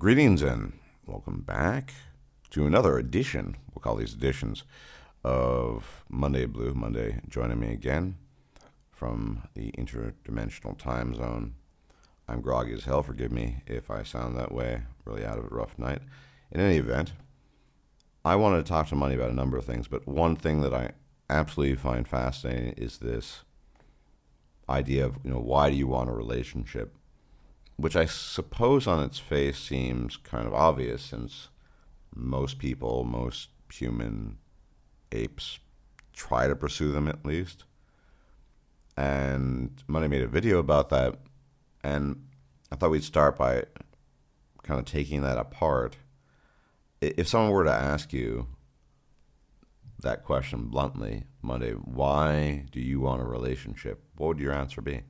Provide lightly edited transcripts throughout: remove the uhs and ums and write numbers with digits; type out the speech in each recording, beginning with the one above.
Greetings and welcome back to another edition, we'll call these editions, of Monday Blue. Monday joining me again from the interdimensional time zone. I'm groggy as hell, forgive me if I sound that way, really out of a rough night. In any event, I wanted to talk to Money about a number of things, but one thing that I absolutely find fascinating is this idea of, why do you want a relationship? Which I suppose on its face seems kind of obvious, since most people, most human apes try to pursue them at least. And Money made a video about that, and I thought we'd start by kind of taking that apart. If someone were to ask you that question bluntly, Monday, why do you want a relationship? What would your answer be?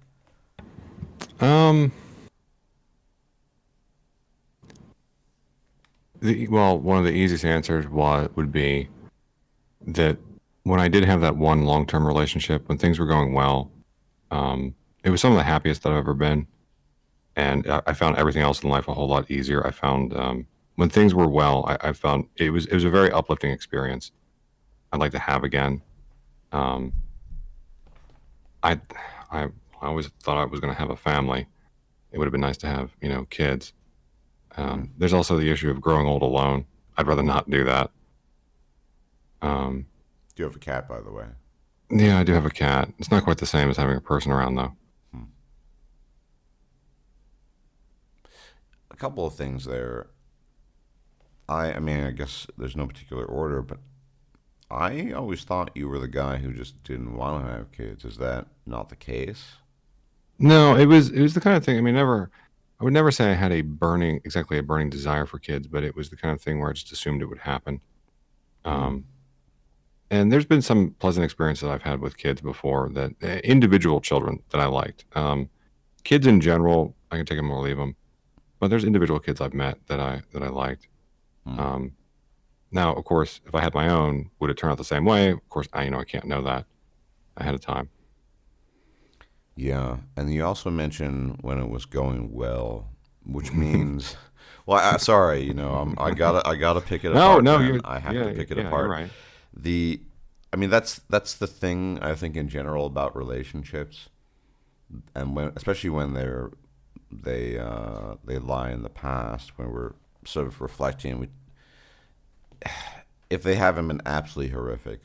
One of the easiest answers would be that when I did have that one long-term relationship, when things were going well, it was some of the happiest that I've ever been. And I found everything else in life a whole lot easier. I found when things were well, I found it was a very uplifting experience. I'd like to have again. Um, I I always thought I was going to have a family. It would have been nice to have kids. There's also the issue of growing old alone. I'd rather not do that. Um, Do you have a cat, by the way? yeah, I do have a cat. It's not quite the same as having a person around, though. Hmm. A couple of things there. I mean, I guess there's no particular order, but I always thought you were the guy who just didn't want to have kids. Is that not the case? No, it was the kind of thing. I mean, I would never say I had exactly a burning desire for kids, but it was the kind of thing where I just assumed it would happen. Hmm. Um, and there's been some pleasant experiences I've had with kids before, that individual children that I liked. Kids in general, I can take them or leave them, but there's individual kids I've met that I liked. Hmm. Um, Now, of course, if I had my own, would it turn out the same way? Of course, I can't know that ahead of time. Yeah, and you also mentioned when it was going well, which means, well, sorry, I gotta pick it No, apart, no, man. you're I have to yeah, pick it yeah, you're apart. right. The, I mean, that's the thing I think in general about relationships, and especially when they lie in the past, when we're sort of reflecting, if they haven't been absolutely horrific,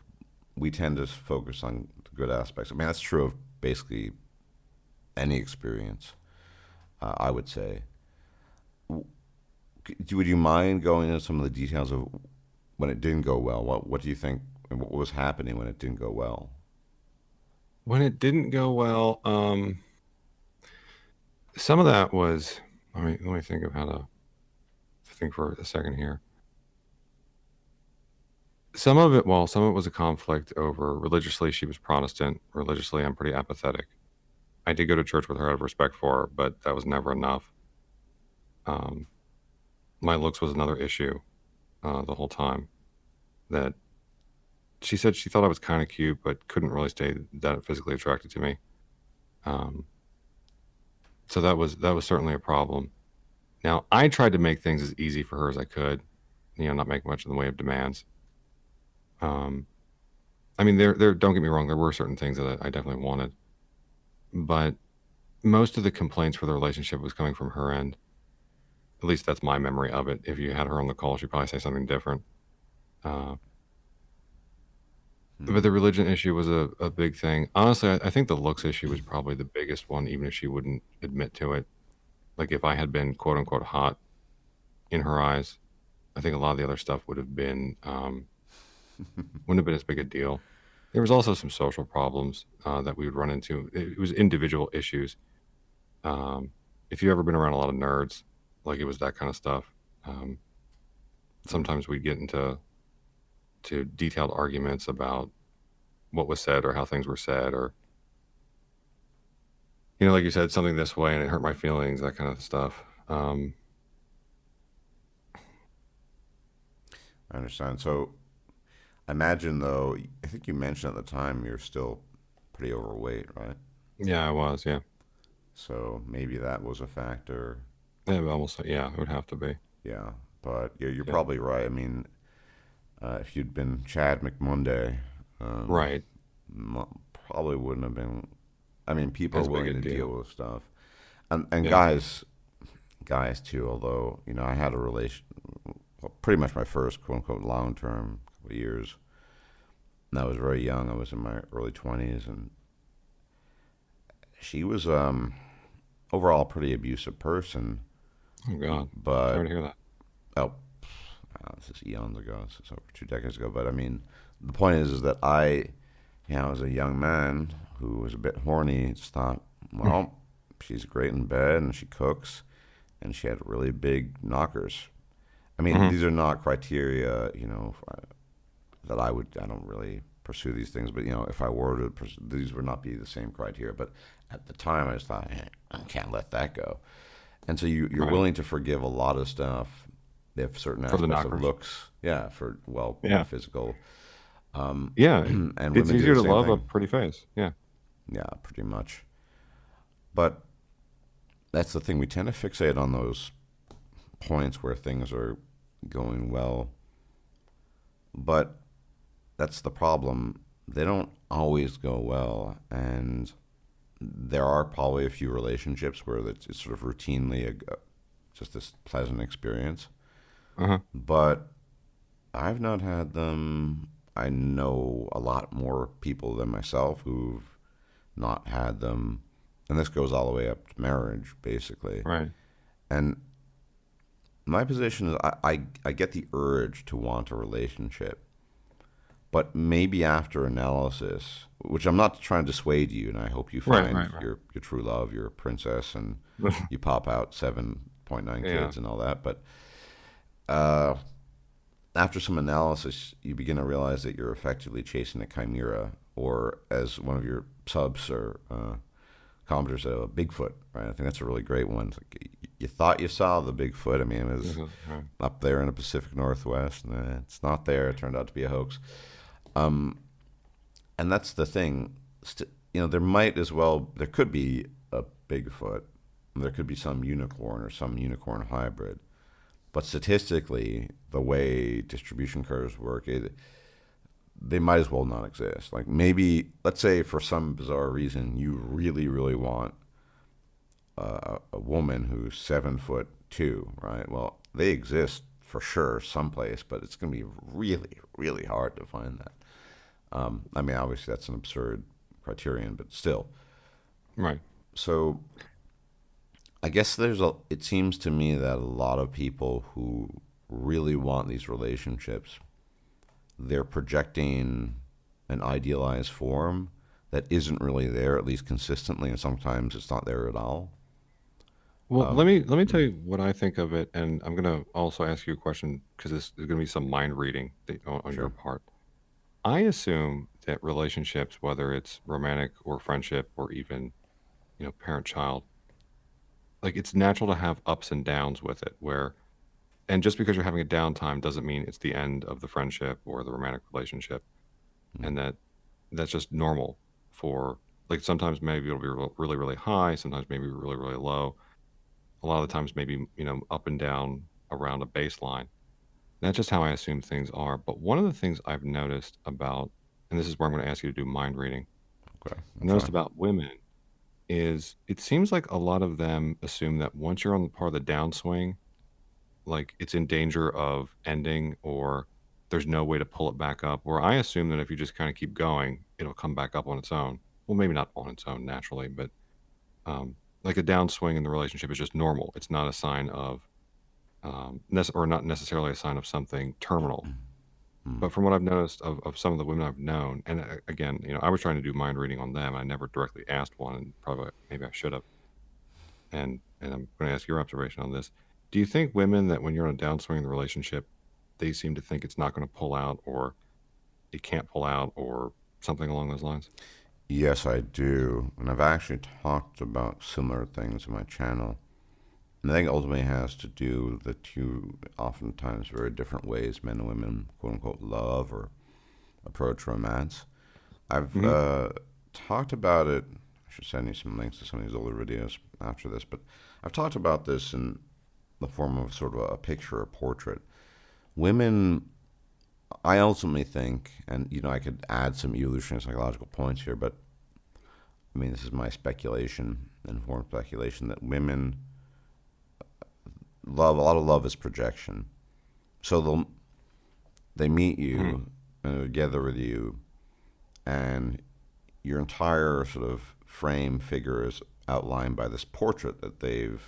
we tend to focus on the good aspects. I mean, that's true of basically any experience, I would say. Would you mind going into some of the details of when it didn't go well? What do you think, and what was happening when it didn't go well? When it didn't go well, some of that was. Let me think of how to think for a second here. Some of it was a conflict over religiously. She was Protestant. Religiously, I'm pretty apathetic. I did go to church with her out of respect for her, but that was never enough. Um, my looks was another issue the whole time. That she said she thought I was kind of cute, but couldn't really stay that physically attracted to me. Um, so that was certainly a problem. Now I tried to make things as easy for her as I could, not make much in the way of demands. Um, I mean, there. Don't get me wrong, there were certain things that I definitely wanted, but most of the complaints for the relationship was coming from her end. At least that's my memory of it. If you had her on the call, she'd probably say something different. Uh, but Hmm. the religion issue was a big thing. Honestly, I think the looks issue was probably the biggest one, even if she wouldn't admit to it. Like if I had been quote unquote hot in her eyes, I think a lot of the other stuff wouldn't have been as big a deal. There was also some social problems that we would run into. It was individual issues. Um, if you've ever been around a lot of nerds, like it was that kind of stuff. Um, Sometimes we'd get into detailed arguments about what was said or how things were said, or like you said something this way and it hurt my feelings, that kind of stuff. I understand. So, I imagine though, I think you mentioned at the time you're still pretty overweight, right? Yeah, I was. Yeah, So maybe that was a factor. yeah, almost. Yeah, it would have to be. Yeah, but you're Yeah. probably right. I mean, if you'd been Chad McMonday, um, Right. probably wouldn't have been. I mean, people are As big willing a to deal deal. with stuff, and Yeah. guys too. Although I had a relation, well, pretty much my first quote unquote long term couple of years. And I was very young. I was in my early 20s, and she was overall a pretty abusive person. Oh God. Sorry But to hear that. oh, this is eons ago. This is over 2 decades ago. But I mean, the point is that I was a young man who was a bit horny. Just thought, well, she's great in bed and she cooks, and she had really big knockers. I mean, Hmm. these are not criteria, that I would. I don't really pursue these things, but if I were to, these would not be the same criteria. But at the time, I just thought, I can't let that go. And so you're Right. willing to forgive a lot of stuff if certain For the aspects of knockers. looks, yeah, for Yeah. physical, Yeah. and It's women do the easier to same love a thing. pretty face. Yeah. Yeah, pretty much. But that's the thing. We tend to fixate on those points where things are going well, but that's the problem. They don't always go well, and there are probably a few relationships where it's sort of routinely just this pleasant experience. Uh-huh. But I've not had them. I know a lot more people than myself who've not had them, and this goes all the way up to marriage, basically. Right. And my position is, I get the urge to want a relationship, but maybe after analysis, which I'm not trying to dissuade you, and I hope you Right. find Right. Right. your true love, your princess, and you pop out 7.9 Yeah. kids and all that. But uh, after some analysis, you begin to realize that you're effectively chasing a chimera, or as one of your subs or commenters said, a Bigfoot. Right? I think that's a really great one. It's like, you thought you saw the Bigfoot. I mean, it was Right. up there in the Pacific Northwest, and it's not there. It turned out to be a hoax. And that's the thing. There could be a Bigfoot. There could be some unicorn or some unicorn hybrid. But statistically, the way distribution curves work, they might as well not exist. Like maybe, let's say for some bizarre reason, you really, really want a woman who's 7'2", right? Well, they exist for sure someplace, but it's going to be really, really hard to find that. I mean, obviously that's an absurd criterion, but still. Right. So I guess it seems to me that a lot of people who really want these relationships, they're projecting an idealized form that isn't really there, at least consistently, and sometimes it's not there at all. Well, let Um, me let me tell you what I think of it, and I'm gonna also ask you a question because this is gonna be some mind reading on your sure. part. I assume that relationships, whether it's romantic or friendship or even parent-child, like it's natural to have ups and downs with it. And just because you're having a downtime doesn't mean it's the end of the friendship or the romantic relationship, Mm, and that's just normal for like sometimes maybe it'll be really really high, sometimes maybe really really low. A lot of the times maybe up and down around a baseline. That's just how I assume things are. But one of the things I've noticed about, and this is where I'm going to ask you to do mind reading. okay, I I'll noticed try. about women is it seems like a lot of them assume that once you're on the part of the downswing, like it's in danger of ending or there's no way to pull it back up. Where I assume that if you just kind of keep going, it'll come back up on its own. Well, maybe not on its own naturally, but like a downswing in the relationship is just normal. It's not a sign of, or not necessarily a sign of something terminal. Mm, But from what I've noticed of some of the women I've known, and again, I was trying to do mind reading on them. I never directly asked one, and probably maybe I should have. And I'm going to ask your observation on this. Do you think women that when you're on a downswing in the relationship, they seem to think it's not going to pull out, or it can't pull out, or something along those lines? yes, I do, and I've actually talked about similar things in my channel. And I think ultimately it has to do with the two, oftentimes very different ways men and women, quote unquote, love or approach romance. I've Hmm. talked about it. I should send you some links to some of these older videos after this, but I've talked about this in the form of sort of a picture, a portrait. Women, I ultimately think, and I could add some evolutionary psychological points here, but I mean, this is my speculation, informed speculation, that women love, a lot of love is projection. So they meet Mm-hmm. you and they're together with you, and your entire sort of frame figure is outlined by this portrait that they've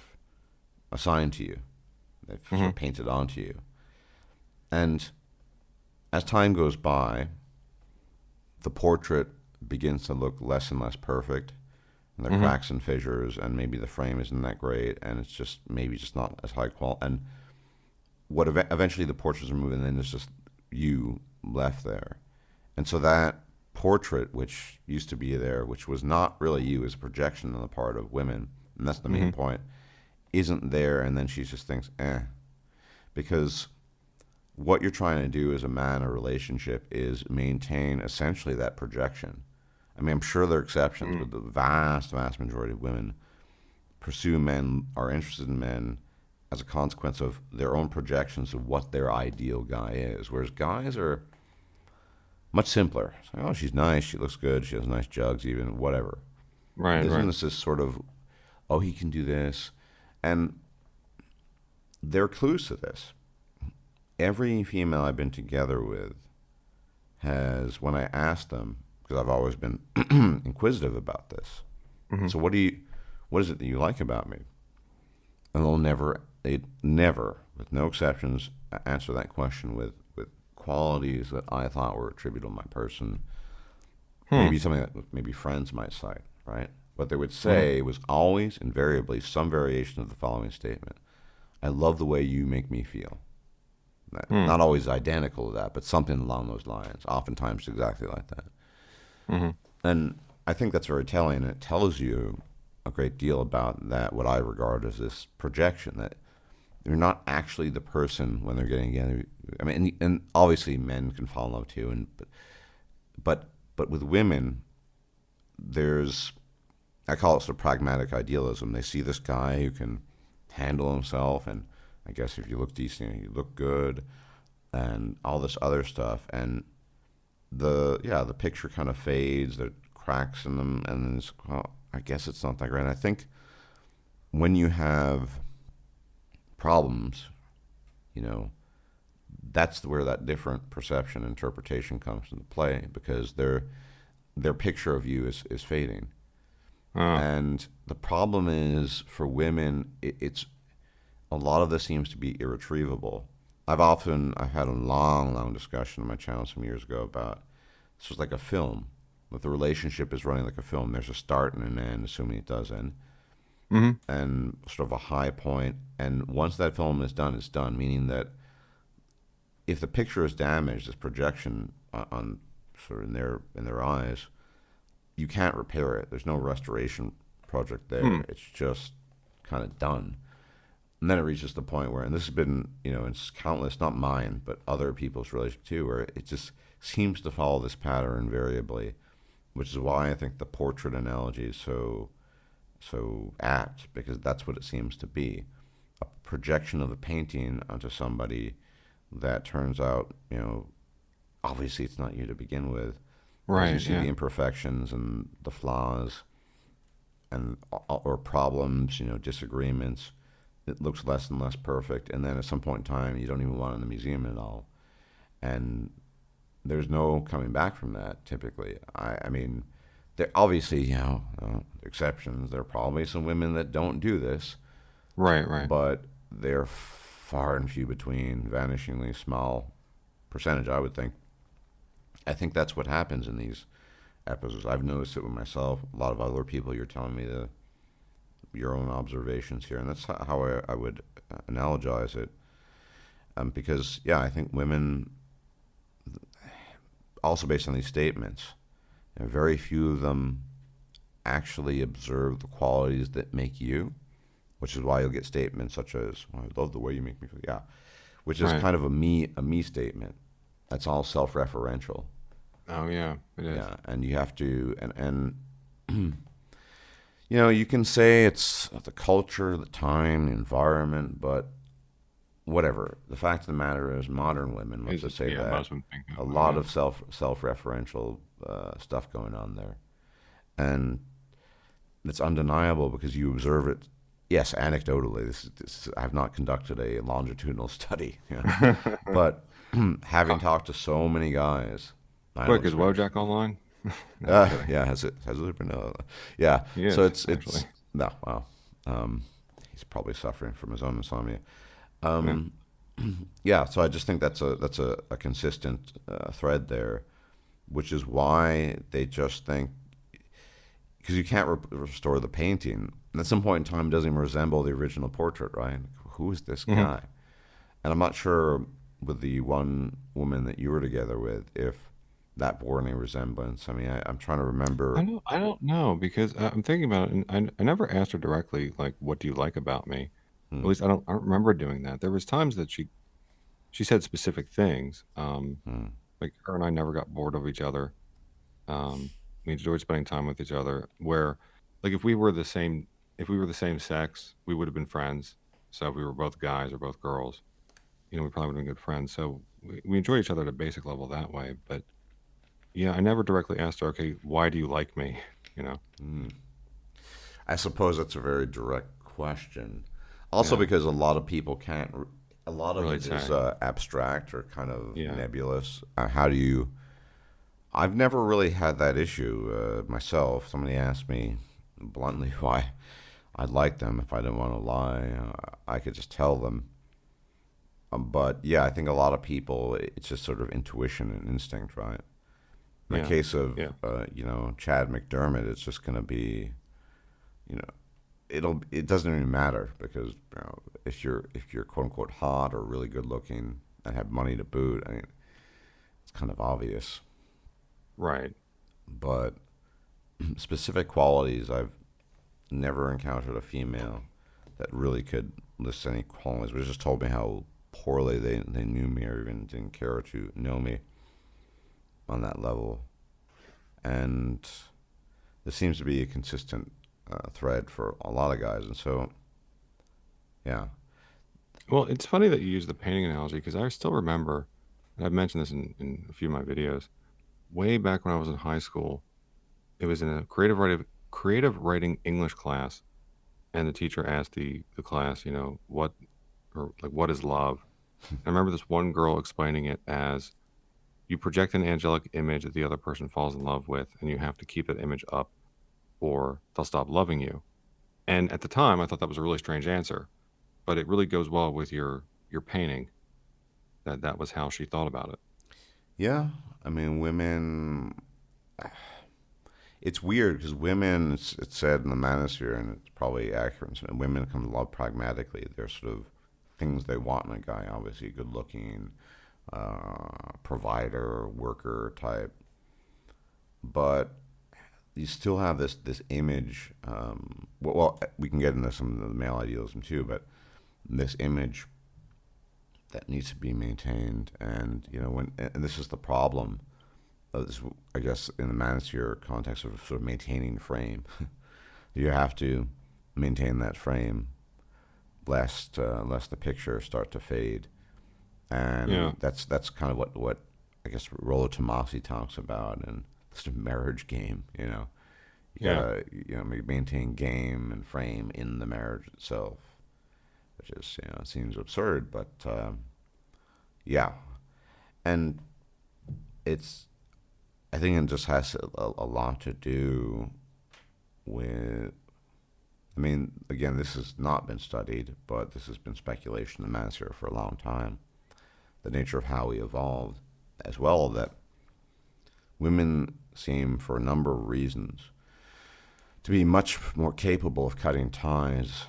assigned to you. They've sort Mm-hmm. of painted onto you. And as time goes by, the portrait begins to look less and less perfect. And there are Mm-hmm. cracks and fissures, and maybe the frame isn't that great, and it's just maybe just not as high quality. And what eventually the portraits are moving, and then there's just you left there. And so that portrait, which used to be there, which was not really you, is a projection on the part of women, and that's the main Mm-hmm. point, isn't there. And then she just thinks, because what you're trying to do as a man in a relationship is maintain essentially that projection. I mean, I'm sure there are exceptions, Mm-hmm. but the vast, vast majority of women pursue men, are interested in men as a consequence of their own projections of what their ideal guy is. Whereas guys are much simpler. It's like, oh, she's nice, she looks good, she has nice jugs, even whatever. Right. Isn't Right. this sort of, oh, he can do this? And there are clues to this. Every female I've been together with has, when I ask them, because I've always been inquisitive about this, Mm-hmm. so what is it that you like about me? And they never, with no exceptions, answer that question with qualities that I thought were attributable to my person. Hmm. Maybe something that maybe friends might cite, right? What they would Mm-hmm. say was always, invariably, some variation of the following statement: "I love the way you make me feel." Hmm. Not always identical to that, but something along those lines. Oftentimes, exactly like that. Mm-hmm. And I think that's very telling, and it tells you a great deal about that, what I regard as this projection, that you're not actually the person when they're getting together. I mean, and obviously men can fall in love too, and but with women, there's, I call it sort of pragmatic idealism. They see this guy who can handle himself, and I guess if you look decent, you look good, and all this other stuff, and the picture kind of fades. There are cracks in them, and then it's, well, I guess it's not that great. And I think when you have problems, you know, that's where that different perception interpretation comes into play, because their picture of you is fading. Oh. And the problem is for women, it's a lot of this seems to be irretrievable. I've had a long, long discussion on my channel some years ago about this was like a film. That the relationship is running like a film. There's a start and an end, assuming it does end, Mm-hmm. and sort of a high point. And once that film is done, it's done. Meaning that if the picture is damaged, this projection on sort of in their eyes, you can't repair it. There's no restoration project Hmm. there. It's just kind of done. And then it reaches the point where, and this has been, it's countless, not mine, but other people's relationship too, where it just seems to follow this pattern invariably, which is why I think the portrait analogy is so apt, because that's what it seems to be, a projection of a painting onto somebody that turns out, obviously it's not you to begin with, because you Right. see the Yeah. imperfections and the flaws and or problems, disagreements. It looks less and less perfect, and then at some point in time, you don't even want it in the museum at all, and there's no coming back from that. Typically, I mean, there obviously, exceptions. There are probably some women that don't do this, Right. Right. but they're far and few between, vanishingly small percentage, I would think. I think that's what happens in these episodes. I've noticed it with myself. A lot of other people, you're telling me your own observations here, and that's how I would analogize it. Because yeah, I think women, also based on these statements, very few of them actually observe the qualities that make you, which is why you'll get statements such as, well, "I love the way you make me feel." Yeah, which is Right. kind of a me statement. That's all self-referential. Oh yeah, it is. Yeah, and you have to, and you can say it's the culture, the time, the environment, but whatever. The fact of the matter is, modern women, let's Is just say yeah, that, most women think a that way. lot Yeah. of self-referential stuff going on there, and it's undeniable because you observe it. Yes, anecdotally, I have not conducted a longitudinal study, but having Co- talked to so many guys, I don't Quick, is experience. Wojak online? No, I'm kidding. Yeah, has it been? Yeah, He so is it's actually. no, well, he's probably suffering from his own insomnia. Yeah. Yeah, so I just think that's a consistent thread there, which is why they just think because you can't restore the painting. And at some point in time, it doesn't even resemble the original portrait, right? Who is this Hmm. guy? And I'm not sure with the one woman that you were together with if that bore any resemblance. I mean, I'm trying to remember. I don't know because I'm thinking about it, and I never asked her directly, like, "What do you like about me?" At Hmm, least I don't remember doing that. There was times that she said specific things. hmm, Like her and I never got bored of each other. We enjoyed spending time with each other. Where, like, if we were the same sex, we would have been friends. So if we were both guys or both girls, we probably would have been good friends. So we enjoy each other at a basic level that way. But yeah, I never directly asked her, "Okay, why do you like me?" You know? hmm. I suppose that's a very direct question. Also, Yeah, because a lot of people can't. A lot of really it is say. abstract or kind of Yeah, nebulous. How do you? I've never really had that issue myself. Somebody asked me bluntly why I'd like them if I didn't want to lie. I could just tell them. But yeah, I think a lot of people, it's just sort of intuition and instinct, right? In the yeah, case of, yeah. Chad McDermott, it's just going to be, you know, it doesn't even matter because if you're quote unquote hot or really good looking and have money to boot, I mean, it's kind of obvious. Right. But specific qualities, I've never encountered a female that really could list any qualities, but it just told me how poorly they knew me or even didn't care to know me on that level. And this seems to be a consistent thread for a lot of guys. And so, yeah. Well, it's funny that you use the painting analogy because I still remember, and I've mentioned this in a few of my videos, way back when I was in high school. It was in a creative writing English class, and the teacher asked the class, what or like what is love? I remember this one girl explaining it as you project an angelic image that the other person falls in love with, and you have to keep that image up, or they'll stop loving you. And at the time, I thought that was a really strange answer, but it really goes well with your painting. That was how she thought about it. Yeah. I mean, women, it's weird because women, it's said in the manosphere, and it's probably accurate, and women come to love pragmatically. There's sort of things they want in a guy, obviously, good looking, provider, worker type. But you still have this image. We can get into some of the male idealism too, but this image that needs to be maintained, and and this is the problem. This, I guess, in the manosphere context of sort of maintaining frame, you have to maintain that frame lest the picture start to fade, Yeah, and that's kind of what I guess Rollo Tomassi talks about, and it's a marriage game. You yeah, gotta maintain game and frame in the marriage itself, which is it seems absurd, but yeah, and it's I think it just has a lot to do with. I mean, again, this has not been studied, but this has been speculation in the manosphere for a long time. The nature of how we evolved, as well, that women seem, for a number of reasons, to be much more capable of cutting ties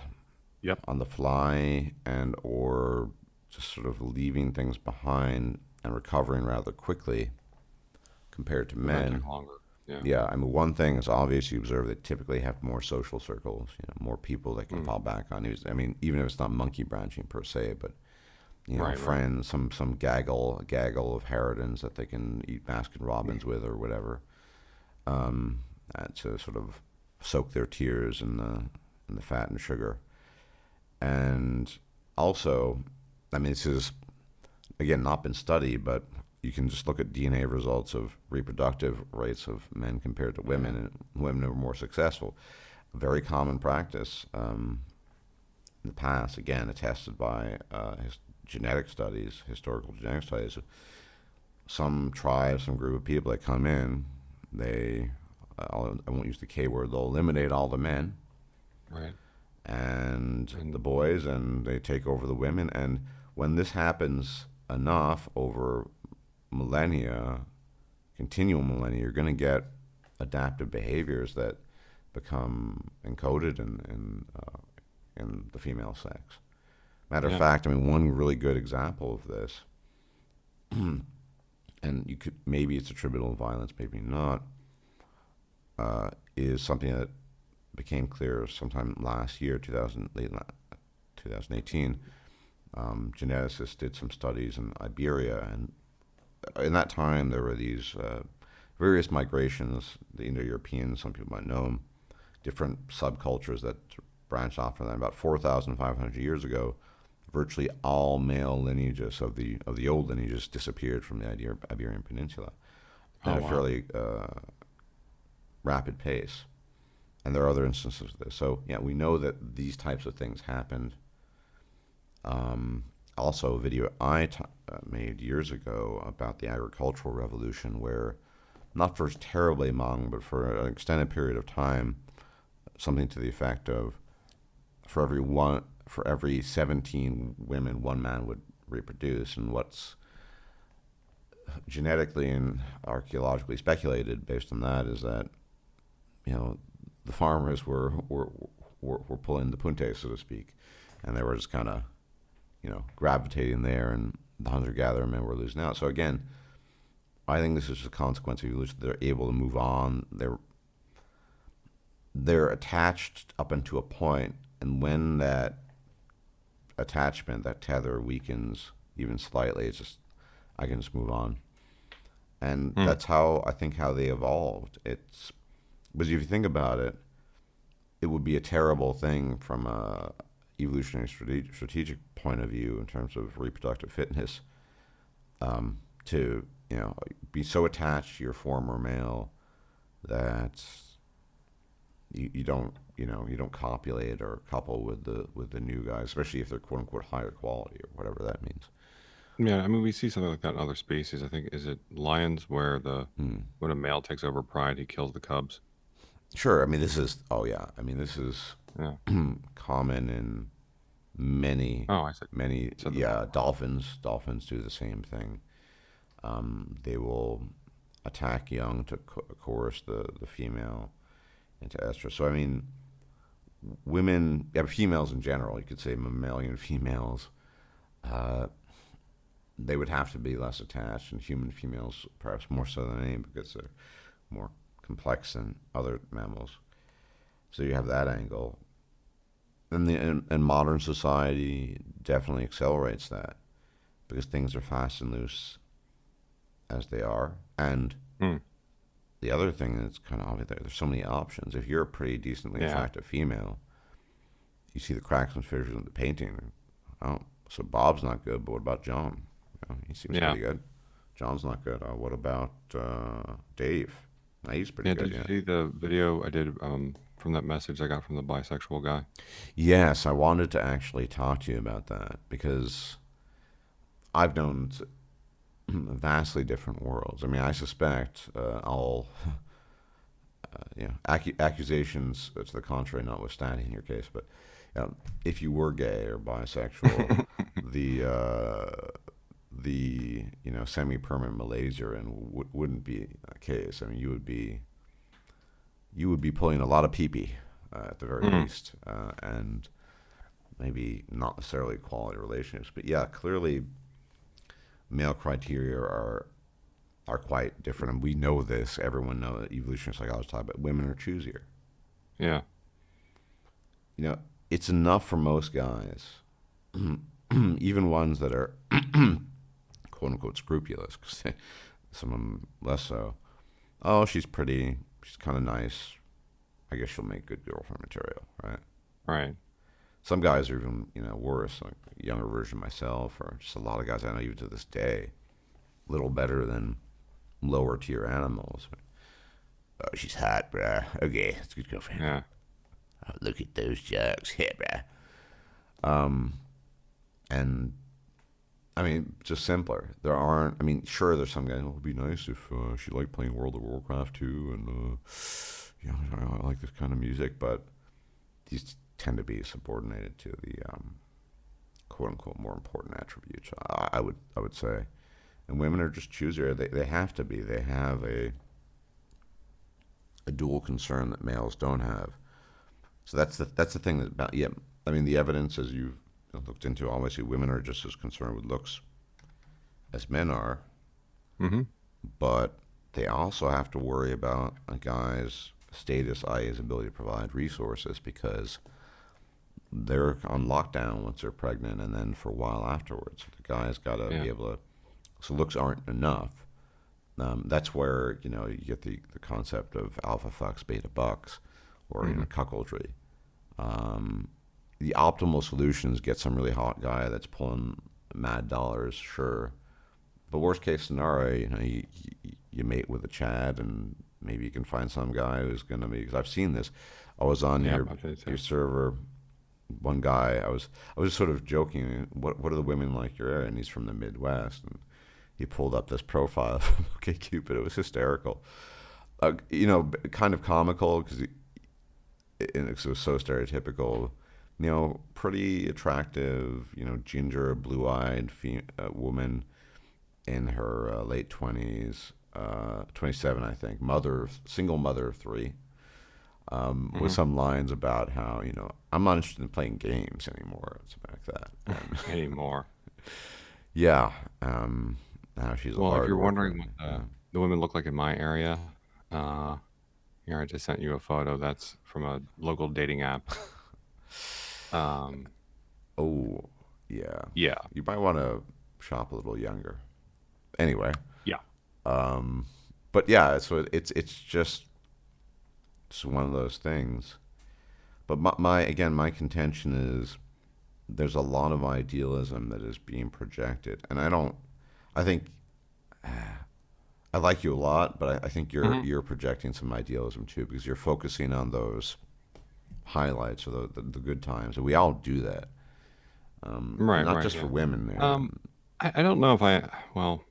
yep. on the fly and or just sort of leaving things behind and recovering rather quickly compared to It might men. take longer. Yeah. Yeah, I mean, one thing is obvious. You observe they typically have more social circles, more people they can Mm. fall back on. I mean, even if it's not monkey branching per se, but Right, right. friends, some gaggle of harridans that they can eat Baskin Robbins with or whatever, to sort of soak their tears in the fat and sugar. And also, I mean, this is, again, not been studied, but you can just look at DNA results of reproductive rates of men compared to women, and women are more successful. A very common practice in the past, again, attested by genetic studies, historical genetic studies. Some tribe, some group of people that come in, I won't use the K word, they'll eliminate all the men Right. and And the boys, and they take over the women. And when this happens enough over millennia, continual millennia, you're going to get adaptive behaviors that become encoded in the female sex. Matter of yeah. fact, I mean, one really good example of this, and you could maybe it's attributable to violence, maybe not, is something that became clear sometime last year, 2018. Geneticists did some studies in Iberia, and in that time there were these various migrations. The Indo-Europeans, some people might know them, different subcultures that branched off from that. About 4,500 years ago, virtually all male lineages of the old lineages disappeared from the Iberian Peninsula Oh at a wow. fairly rapid pace. And there are other instances of this. So yeah, we know that these types of things happened. Also, a video made years ago about the agricultural revolution, where not for terribly long, but for an extended period of time, something to the effect of for every 17 women, one man would reproduce. And what's genetically and archaeologically speculated based on that is that, you know, the farmers were pulling the punte, so to speak, and they were just kind of, you know, gravitating there, and the hunter-gatherer men were losing out. So again, I think this is just a consequence of evolution. They're able to move on. They're attached up until a point, and when that attachment, that tether weakens even slightly, it's just I can just move on, and Hmm. that's how I think how they evolved. It's because if you think about it, it would be a terrible thing from a evolutionary strategic point of view in terms of reproductive fitness, to, you know, be so attached to your former male that you don't, you know, you don't copulate or couple with the new guy, especially if they're quote unquote higher quality or whatever that means. Yeah, I mean, we see something like that in other species. I think is it lions where the Hmm. when a male takes over pride, he kills the cubs. Sure. I mean, this is, oh yeah. I mean, this is Yeah. common in many, Oh, I said said the yeah, wrong word. dolphins do the same thing. They will attack young to coerce the female into estrus. So, I mean, women, yeah, females in general, you could say mammalian females, uh, they would have to be less attached, and human females perhaps more so than any because they're more complex than other mammals. So you have that angle. And modern society definitely accelerates that because things are fast and loose as they are. And Hmm. the other thing that's kind of obvious, there's so many options. If you're a pretty decently Yeah. attractive female, you see the cracks and fissures in the painting. Oh, so Bob's not good, but what about John? You know, he seems Yeah. pretty good. John's not good. What about Dave? He's pretty Yeah. good, Did you yeah. see the video I did from that message I got from the bisexual guy? Yes, I wanted to actually talk to you about that because I've known vastly different worlds. I mean, I suspect all you know, accusations to the contrary notwithstanding in your case, but if you were gay or bisexual, the you know, semi-permanent Malaysia and wouldn't be a case. I mean, you would be pulling a lot of pee-pee at the very Hmm. least, and maybe not necessarily quality relationships, but yeah, clearly male criteria are quite different, and we know this. Everyone knows that evolutionary psychology talk about women are choosier. Yeah. You know, it's enough for most guys, even ones that are quote unquote scrupulous, because some of them less so. Oh, she's pretty. She's kind of nice. I guess she'll make good girlfriend material, right? Right. Some guys are even, worse, like a younger version of myself, or just a lot of guys I know even to this day, little better than lower tier animals. Oh, she's hot, bruh. Okay, it's a good girlfriend. Yeah. Oh, look at those jocks, yeah, bruh. Um, and I mean, just simpler. There aren't. I mean, sure, there's some guys. Oh, it'd be nice if she liked playing World of Warcraft too, and I like this kind of music. But these tend to be subordinated to the quote unquote more important attributes. I would say, and women are just choosier. They have to be. They have a dual concern that males don't have. So that's the thing that about yeah. I mean, the evidence, as you've looked into, obviously women are just as concerned with looks as men are, Mm-hmm. but they also have to worry about a guy's status, i.e., his ability to provide resources, because they're on lockdown once they're pregnant, and then for a while afterwards. The guy's got to Yeah. be able to. So looks aren't enough. That's where you get the concept of alpha fucks, beta bucks, or Mm-hmm. cuckoldry. Um, the optimal solution is get some really hot guy that's pulling mad dollars, sure. But worst case scenario, you mate with a Chad, and maybe you can find some guy who's gonna be. Because I've seen this. I was on Yeah. your I've seen it your too. server. One guy, I was just sort of joking. What are the women like your area? And he's from the Midwest, and he pulled up this profile from OkCupid. It was hysterical. Kind of comical because it was so stereotypical. Pretty attractive, ginger, blue-eyed woman in her late 20s, 27, I think. Single mother of three, with Mm-hmm. some lines about how, I'm not interested in playing games anymore, something like that. And Anymore. yeah, now she's a Well, if hard you're worker. wondering what Yeah. the women look like in my area, uh, here I just sent you a photo. That's from a local dating app. Um, Oh, yeah. yeah, You might want to shop a little younger. Anyway, yeah. um, but yeah, so it's just one of those things. But my contention is there's a lot of idealism that is being projected, and I think I like you a lot, but I think you're Hmm. you're projecting some idealism too, because you're focusing on those highlights or the good times, and we all do that. Right, Not right, just for yeah. women. Um, I don't know if well,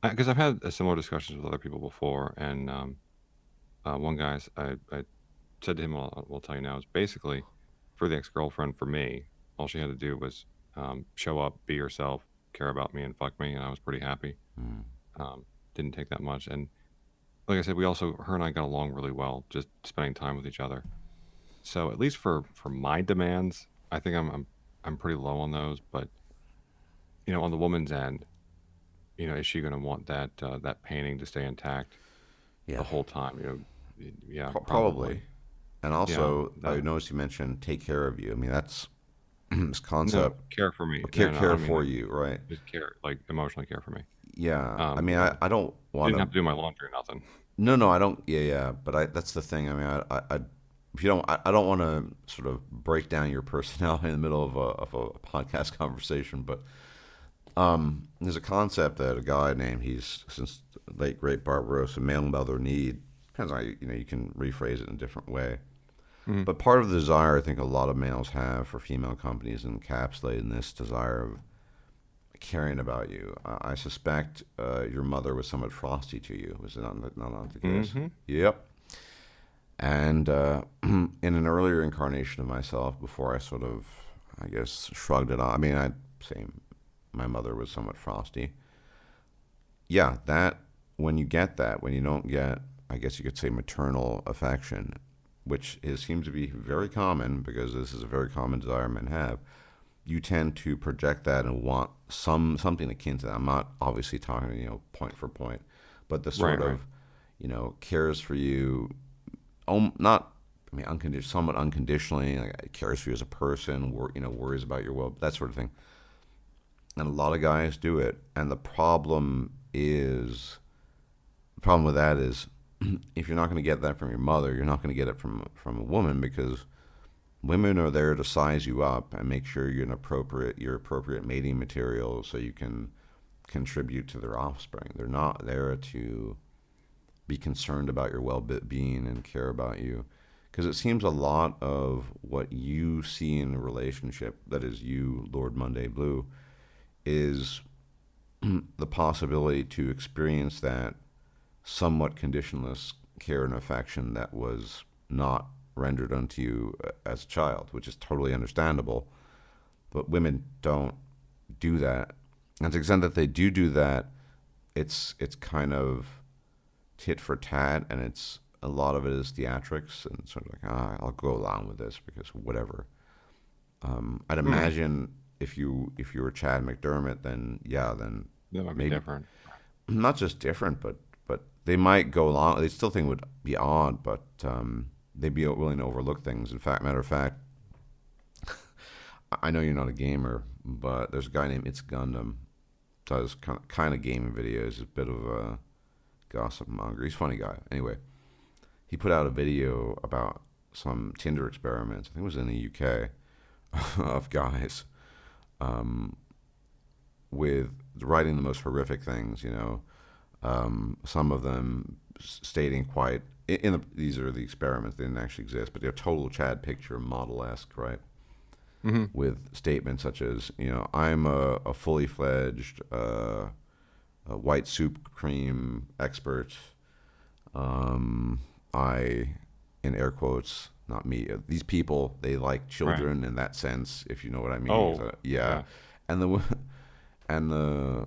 because I've had similar discussions with other people before, and one guy's, I said to him, "I'll tell you now, is basically for the ex-girlfriend, for me, all she had to do was show up, be herself, care about me, and fuck me, and I was pretty happy. Mm, Um, didn't take that much, and like I said, her and I got along really well, just spending time with each other. So at least for my demands, I think I'm pretty low on those. But on the woman's end, is she going to want that painting to stay intact the yeah, whole time? Yeah, probably. probably. And Yeah, also, I that noticed you mentioned take care of you. I mean, that's this no concept care for me. of care No, no, I care don't mean for like you, right? just care, like emotionally care for me. Yeah. I Um, mean, you I, know, I don't she want didn't to. have to do my laundry or nothing. No, I don't. Yeah, yeah. But that's the thing. I mean, if you don't, I don't want to sort of break down your personality in the middle of a podcast conversation. But there's a concept that a guy named he's since the late great Barbarossa, male and other need. Depends on how you can rephrase it in a different way. Hmm. But part of the desire I think a lot of males have for female companies is encapsulated in this desire of caring about you. I suspect your mother was somewhat frosty to you. Was it not the case? Mm-hmm. Yep. And in an earlier incarnation of myself, before I sort of, I guess, shrugged it off. I mean, I'd say my mother was somewhat frosty. Yeah, when you get that, when you don't get, I guess you could say, maternal affection, seems to be very common because this is a very common desire men have. You tend to project that and want something akin to that. I'm not obviously talking, point for point, but the Right, sort right. of, cares for you, not, I mean, somewhat unconditionally, like cares for you as a person, worries about your well, that sort of thing. And a lot of guys do it, and the problem with that is, if you're not going to get that from your mother, you're not going to get it from a woman because women are there to size you up and make sure you're appropriate mating material so you can contribute to their offspring. They're not there to be concerned about your well-being and care about you. Because it seems a lot of what you see in a relationship, that is you, Lord Monday Blue, is the possibility to experience that somewhat conditionless care and affection that was not rendered unto you as a child, which is totally understandable. But women don't do that. And to the extent that they do that, it's kind of tit for tat, and it's a lot of it is theatrics and sort of like, I'll go along with this because whatever. I'd imagine if you were Chad McDermott, then That might be maybe different. not just different, but they might go along. They still think it would be odd, but they'd be willing to overlook things. In fact, matter of fact, I know you're not a gamer, but there's a guy named It's Gundam, does kind of gaming videos. He's a bit of a gossip monger. He's a funny guy. Anyway, he put out a video about some Tinder experiments. I think it was in the UK of guys with writing the most horrific things. Some of them stating quite these are the experiments. They didn't actually exist, but they're total Chad picture model-esque, right? With statements such as, I'm a fully fledged a white soup cream expert. I, in air quotes, not me. These people, they like children in that sense, if you know what I mean. Oh, So, yeah. And the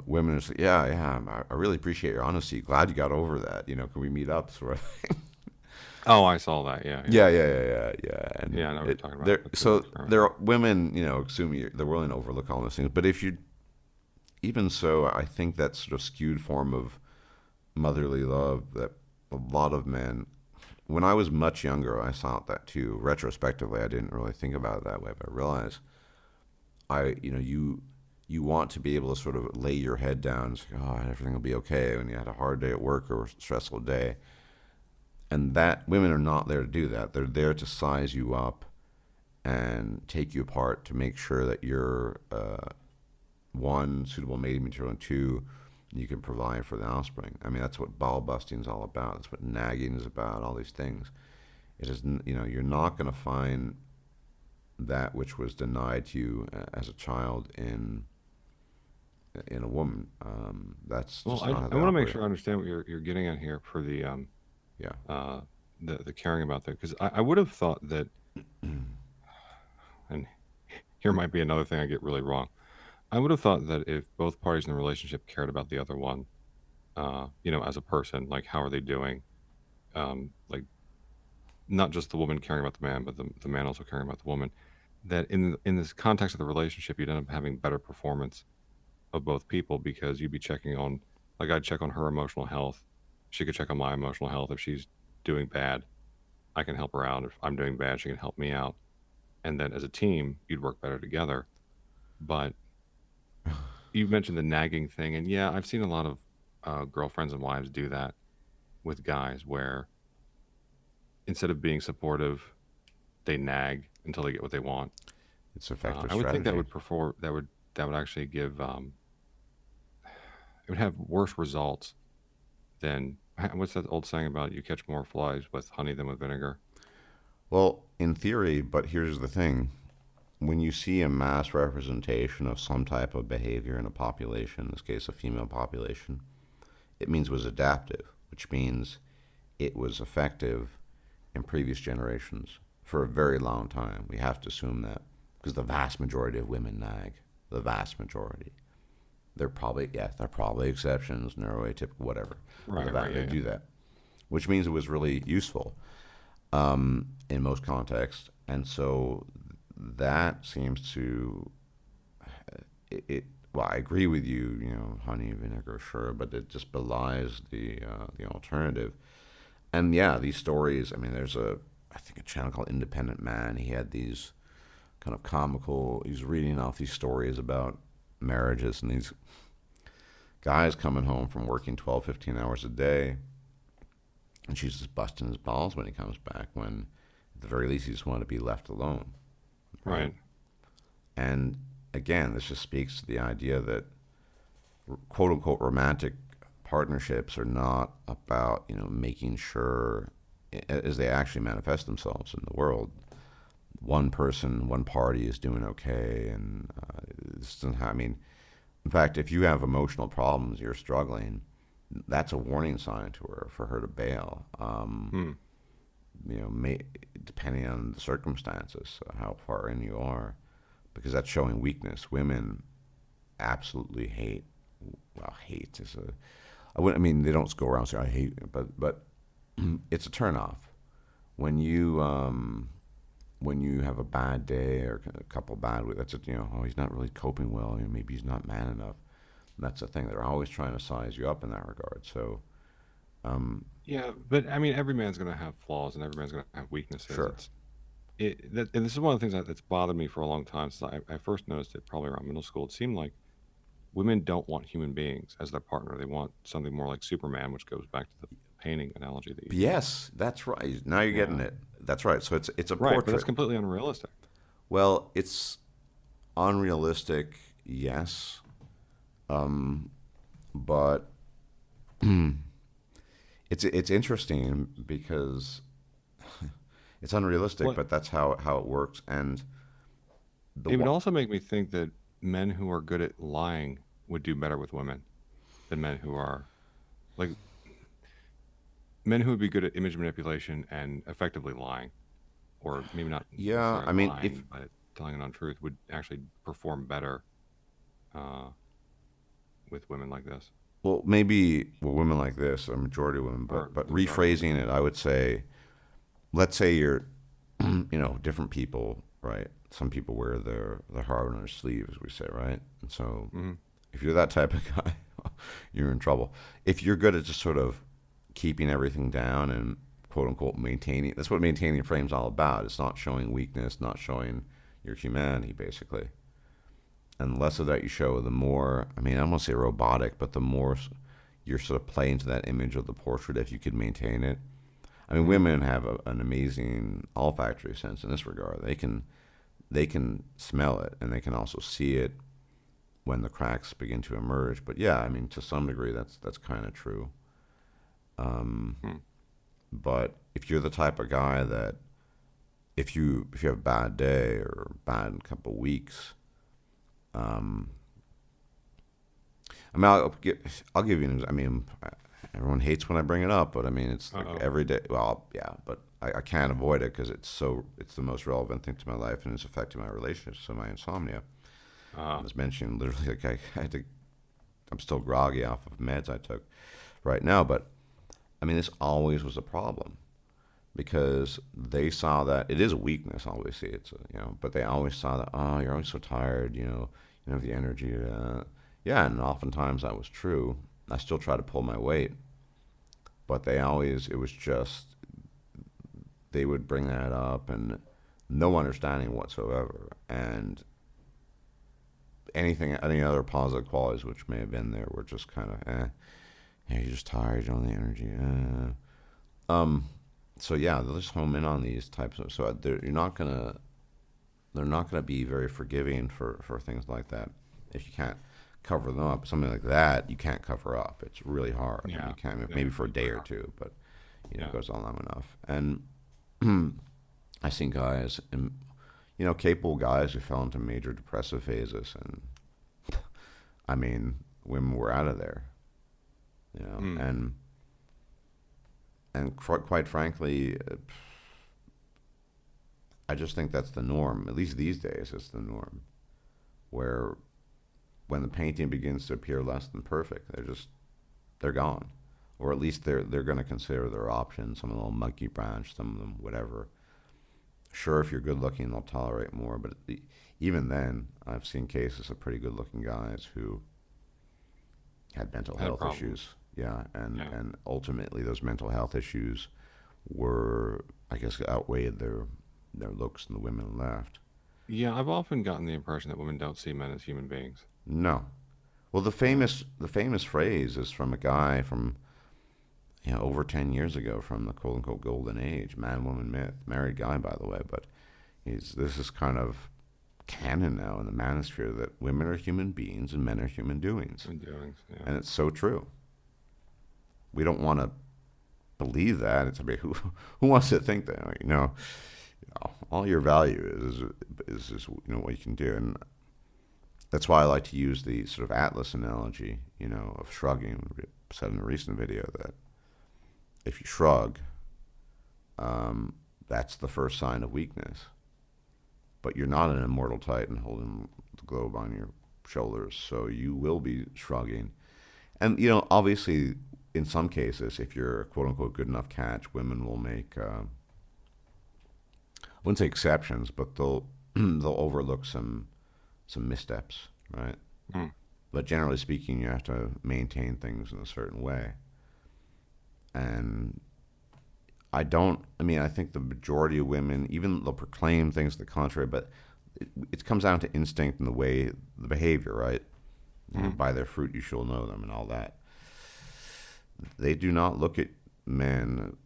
women are like, I really appreciate your honesty. Glad you got over that. Can we meet up? Sort of thing. Oh, I saw that. Yeah. Yeah. And Yeah, I know what you're talking about. So there are women, assume they're willing to overlook all those things. But even so, I think that sort of skewed form of motherly love that a lot of men, when I was much younger, I saw that too. Retrospectively, I didn't really think about it that way, but I realized you want to be able to sort of lay your head down and say, everything will be okay when you had a hard day at work or a stressful day. And that women are not there to do that. They're there to size you up and take you apart to make sure that you're one, suitable mating material, and two, you can provide for the offspring. I mean, that's what ball busting is all about. That's what nagging is about. All these things. It is, you're not going to find that which was denied to you as a child in a woman. That's Well, just I not how they want to make operate. sure I understand what you're getting at here for Yeah. the caring about that, because I would have thought that, and here might be another thing I get really wrong. I would have thought that if both parties in the relationship cared about the other one, as a person, like how are they doing, like not just the woman caring about the man, but the man also caring about the woman, that in this context of the relationship, you'd end up having better performance of both people because you'd be checking on, like I'd check on her emotional health. She could check on my emotional health. If she's doing bad, I can help her out. If I'm doing bad, she can help me out. And then as a team, you'd work better together. But you mentioned the nagging thing. And yeah, I've seen a lot of girlfriends and wives do that with guys where instead of being supportive, they nag until they get what they want. It's effective I would think that strategy. that would actually give it would have worse results than what's that old saying about you catch more flies with honey than with vinegar? Well, in theory, but here's the thing. When you see a mass representation of some type of behavior in a population, in this case a female population, it means it was adaptive, which means it was effective in previous generations for a very long time. We have to assume that because the vast majority of women nag. The vast majority. They're probably exceptions, neuroatypical, whatever. Right, They yeah. do that, which means it was really useful in most contexts, and so that seems to it. Well, I agree with you. Honey, vinegar, sure, but it just belies the alternative. And yeah, these stories. I mean, there's I think a channel called Independent Man. He had these kind of comical. He's reading off these stories about marriages and these guys coming home from working 12, 15 hours a day, and she's just busting his balls when he comes back. When at the very least, he just wanted to be left alone. right? Right. And again, this just speaks to the idea that quote unquote romantic partnerships are not about, making sure, as they actually manifest themselves in the world, one person, one party is doing okay. And this doesn't have, I mean, in fact, if you have emotional problems, you're struggling, that's a warning sign to her for her to bail. Hmm. Depending on the circumstances, how far in you are, because that's showing weakness. Women absolutely hate. Well, hate is a. I wouldn't. I mean, they don't go around saying I hate, but it's a turnoff when you have a bad day or a couple bad weeks. That's it. Oh, he's not really coping well. Maybe he's not man enough. That's the thing. They're always trying to size you up in that regard. So, Yeah, but I mean, every man's going to have flaws and every man's going to have weaknesses. sure. And this is one of the things that's bothered me for a long time. Since I first noticed it probably around middle school. It seemed like women don't want human beings as their partner. They want something more like Superman, which goes back to the painting analogy that you used. Yes, that's right. Now you're getting Yeah. it. That's right. So it's a Right, but that's portrait. completely unrealistic. Well, it's unrealistic, yes, but it's interesting because it's unrealistic, What but that's how it works. And the it would one, also make me think that men who are good at lying would do better with women than men who are like men who would be good at image manipulation and effectively lying, or maybe not yeah, necessarily I mean, if lying, but telling an untruth would actually perform better uh, with women like this, well, maybe women like this, a majority of women, or but the majority of women. rephrasing it, I would say, let's say you're, different people, right? Some people wear their heart on their sleeve, as we say, right? And so, Hmm. if you're that type of guy, you're in trouble. If you're good at just sort of keeping everything down and quote unquote maintaining, that's what maintaining frame's all about. It's not showing weakness, not showing your humanity, basically. And the less of that you show, the more, I mean, I don't want to say robotic, but the more you're sort of playing to that image of the portrait if you could maintain it. I mean, Hmm. women have an amazing olfactory sense in this regard. They can smell it, and they can also see it when the cracks begin to emerge. But yeah, I mean, to some degree, that's kind of true. Um, Hmm. but if you're the type of guy that if you have a bad day or a bad couple weeks, um, I mean, I'll give you an. I mean, everyone hates when I bring it up, but I mean, it's like Uh-oh. every day. Well, yeah, but I can't avoid it because it's the most relevant thing to my life, and it's affecting my relationships. So my insomnia. I Uh, was mentioning literally like I had to. I'm still groggy off of meds I took right now, but I mean, this always was a problem because they saw that it is a weakness. Obviously, but they always saw that. Oh, you're always so tired. You don't have the energy. Yeah, and oftentimes that was true. I still try to pull my weight, but it was just they would bring that up and no understanding whatsoever, and any other positive qualities which may have been there were just kind of, yeah, you're just tired, you don't have the energy. So yeah, they'll just home in on these types of. So they're not gonna be very forgiving for things like that if you can't cover them up. Something like that you can't cover up. It's really hard. I mean, yeah, you can't yeah, maybe for a it's day very or hard. two, but it Yeah. goes on long enough. And I seen guys and capable guys who fell into major depressive phases, and I mean, women were out of there, Hmm. and quite frankly, I just think that's the norm. At least these days, it's the norm. Where when the painting begins to appear less than perfect, they're gone, or at least they're going to consider their options. Some of them will monkey branch, some of them whatever. Sure, if you're good looking, they'll tolerate more, but even then, I've seen cases of pretty good looking guys who had mental Had health problems. issues. Yeah, and Yeah. and ultimately those mental health issues were, I guess, outweighed their looks, and the women left. Yeah, I've often gotten the impression that women don't see men as human beings. No. Well, Yeah. the famous phrase is from a guy from over 10 years ago, from the quote unquote golden age, man woman myth. Married guy, by the way, but this is kind of canon now in the manosphere that women are human beings and men are human doings. Human doings, yeah. And it's so true. We don't want to believe that. It's, I mean, who wants to think that? You know, all your value is what you can do. And that's why I like to use the sort of atlas analogy, of shrugging. I said in a recent video that if you shrug, that's the first sign of weakness. But you're not an immortal titan holding the globe on your shoulders, so you will be shrugging. And, obviously, in some cases, if you're a quote-unquote good enough catch, women will make, I wouldn't say exceptions, but they'll overlook some missteps, right? Mm. But generally speaking, you have to maintain things in a certain way. And I think the majority of women, even they'll proclaim things to the contrary, but it comes down to instinct and the behavior, right? By their fruit you shall know them and all that. They do not look at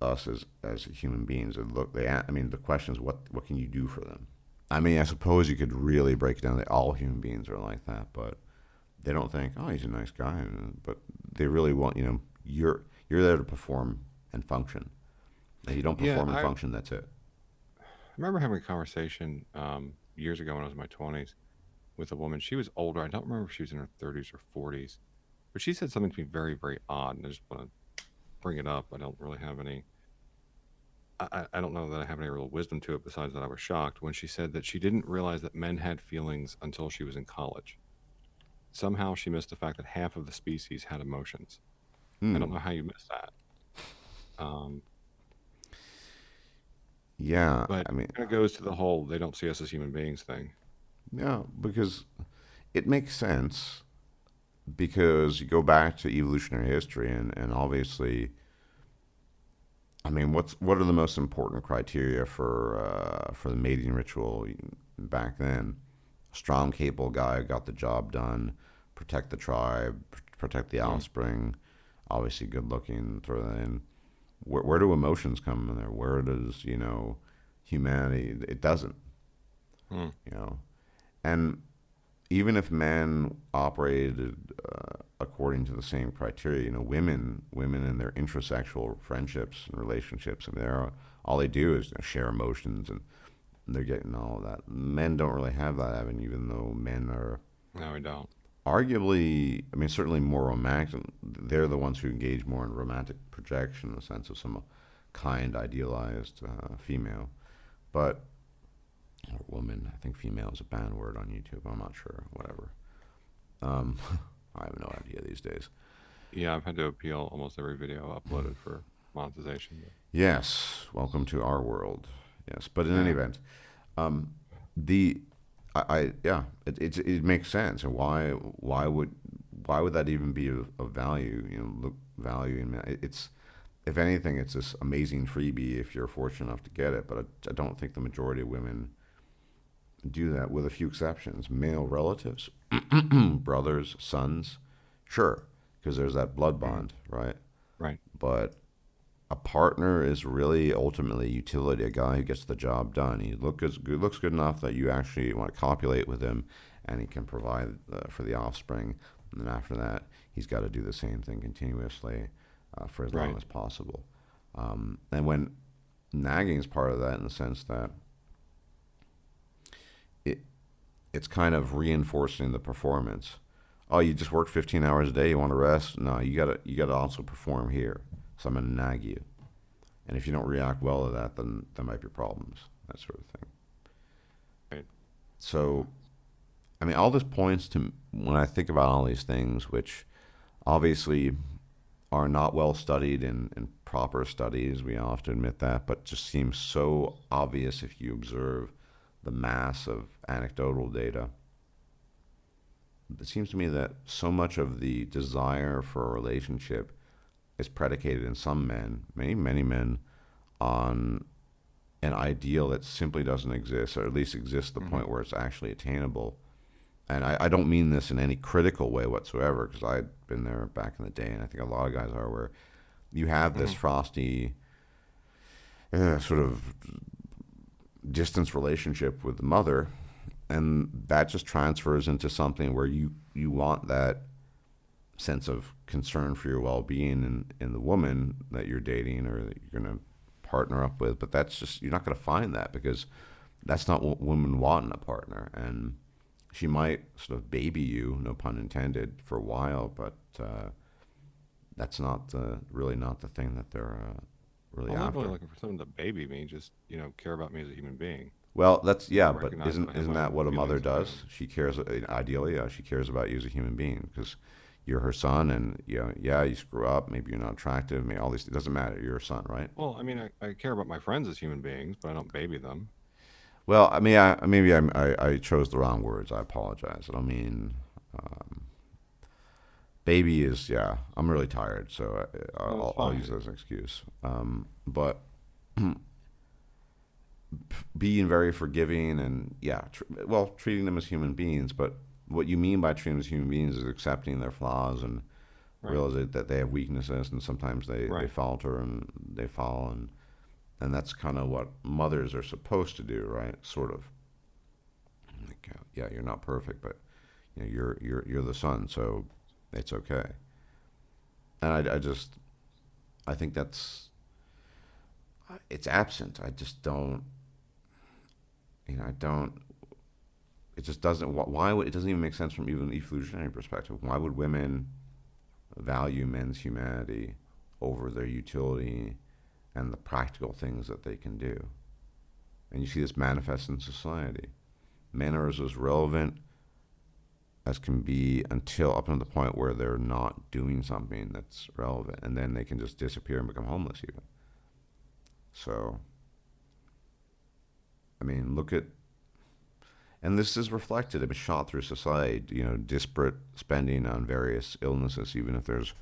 us as human beings. The question is, what can you do for them? I mean, I suppose you could really break it down that all human beings are like that, but they don't think, oh, he's a nice guy. But they really want, you're there to perform and function. If you don't perform and function, that's it. I remember having a conversation years ago when I was in my 20s with a woman. She was older. I don't remember if she was in her 30s or 40s. But she said something to me very, very odd, and I just want to bring it up. I don't really have any... I don't know that I have any real wisdom to it besides that I was shocked when she said that she didn't realize that men had feelings until she was in college. Somehow she missed the fact that half of the species had emotions. I don't know how you missed that. Yeah, but it kind of goes to the whole they don't see us as human beings thing. Yeah, because it makes sense. Because you go back to evolutionary history, and obviously, I mean, what are the most important criteria for the mating ritual back then? A strong, capable guy who got the job done, protect the tribe, protect the offspring. Obviously, good looking. Throw that in. Where do emotions come in there? Where does humanity? It doesn't. And even if men operated according to the same criteria, women in their intrasexual friendships and relationships, I mean, all they do is share emotions, and they're getting all of that. Men don't really have that avenue, even though men are. No, we don't. Arguably, I mean, certainly more romantic. They're the ones who engage more in romantic projection in the sense of some kind, idealized female. But, or woman, I think female is a banned word on YouTube. I'm not sure. Whatever. I have no idea these days. Yeah, I've had to appeal almost every video uploaded for monetization. Yes. Welcome to our world. Yes. But in any event, it makes sense. And why would that even be of value? Value in it's, if anything, it's this amazing freebie if you're fortunate enough to get it. But I don't think the majority of women do that, with a few exceptions. Male relatives, brothers, sons, sure, because there's that blood bond, right? Right. But a partner is really ultimately utility, a guy who gets the job done. He looks good enough that you actually want to copulate with him, and he can provide for the offspring. And then after that, he's got to do the same thing continuously for as long as possible. And when nagging is part of that, in the sense that it's kind of reinforcing the performance. Oh, you just worked 15 hours a day. You want to rest? No, you gotta also perform here. So I'm gonna nag you, and if you don't react well to that, then there might be problems. That sort of thing. Right. So, I mean, all this points to, when I think about all these things, which obviously are not well studied in proper studies. We all have to admit that, but just seems so obvious if you observe the mass of anecdotal data. It seems to me that so much of the desire for a relationship is predicated in some men, many men, on an ideal that simply doesn't exist, or at least exists to the point where it's actually attainable. And I don't mean this in any critical way whatsoever, because I'd been there back in the day, and I think a lot of guys are, where you have this frosty sort of distance relationship with the mother, and that just transfers into something where you want that sense of concern for your well-being in the woman that you're dating or that you're going to partner up with. But that's just, you're not going to find that, because that's not what women want in a partner. And she might sort of baby you, no pun intended, for a while, but that's not really not the thing that they're really Well, I'm not really after. looking for someone to baby me. Just care about me as a human being. Well, that's, yeah, but Recognize that I have isn't my that own what a mother feelings and does? She cares. Ideally, she cares about you as a human being, because you're her son, and yeah, you screw up. Maybe you're not attractive. Maybe all these. It doesn't matter. You're her son, right? well, I mean, I care about my friends as human beings, but I don't baby them. Well, I mean, maybe I chose the wrong words. I apologize. I don't mean baby is, yeah. I'm really tired, so No, that's I'll use fine. that as an excuse. But being very forgiving and, yeah, well, treating them as human beings. But what you mean by treating them as human beings is accepting their flaws and Right, realize that they have weaknesses, and sometimes they right. falter and they fall, and that's kind of what mothers are supposed to do, right? Sort of. Like, yeah, you're not perfect, but you're the son, so it's okay. And I just, I think that's, it's absent. I just don't, I don't. It just doesn't. Why would it doesn't even make sense from even an evolutionary perspective? Why would women value men's humanity over their utility and the practical things that they can do? And you see this manifest in society. Men are as relevant as can be until up to the point where they're not doing something that's relevant, and then they can just disappear and become homeless even. So, I mean, look at, and this is reflected, it was shot through society, disparate spending on various illnesses, even if there's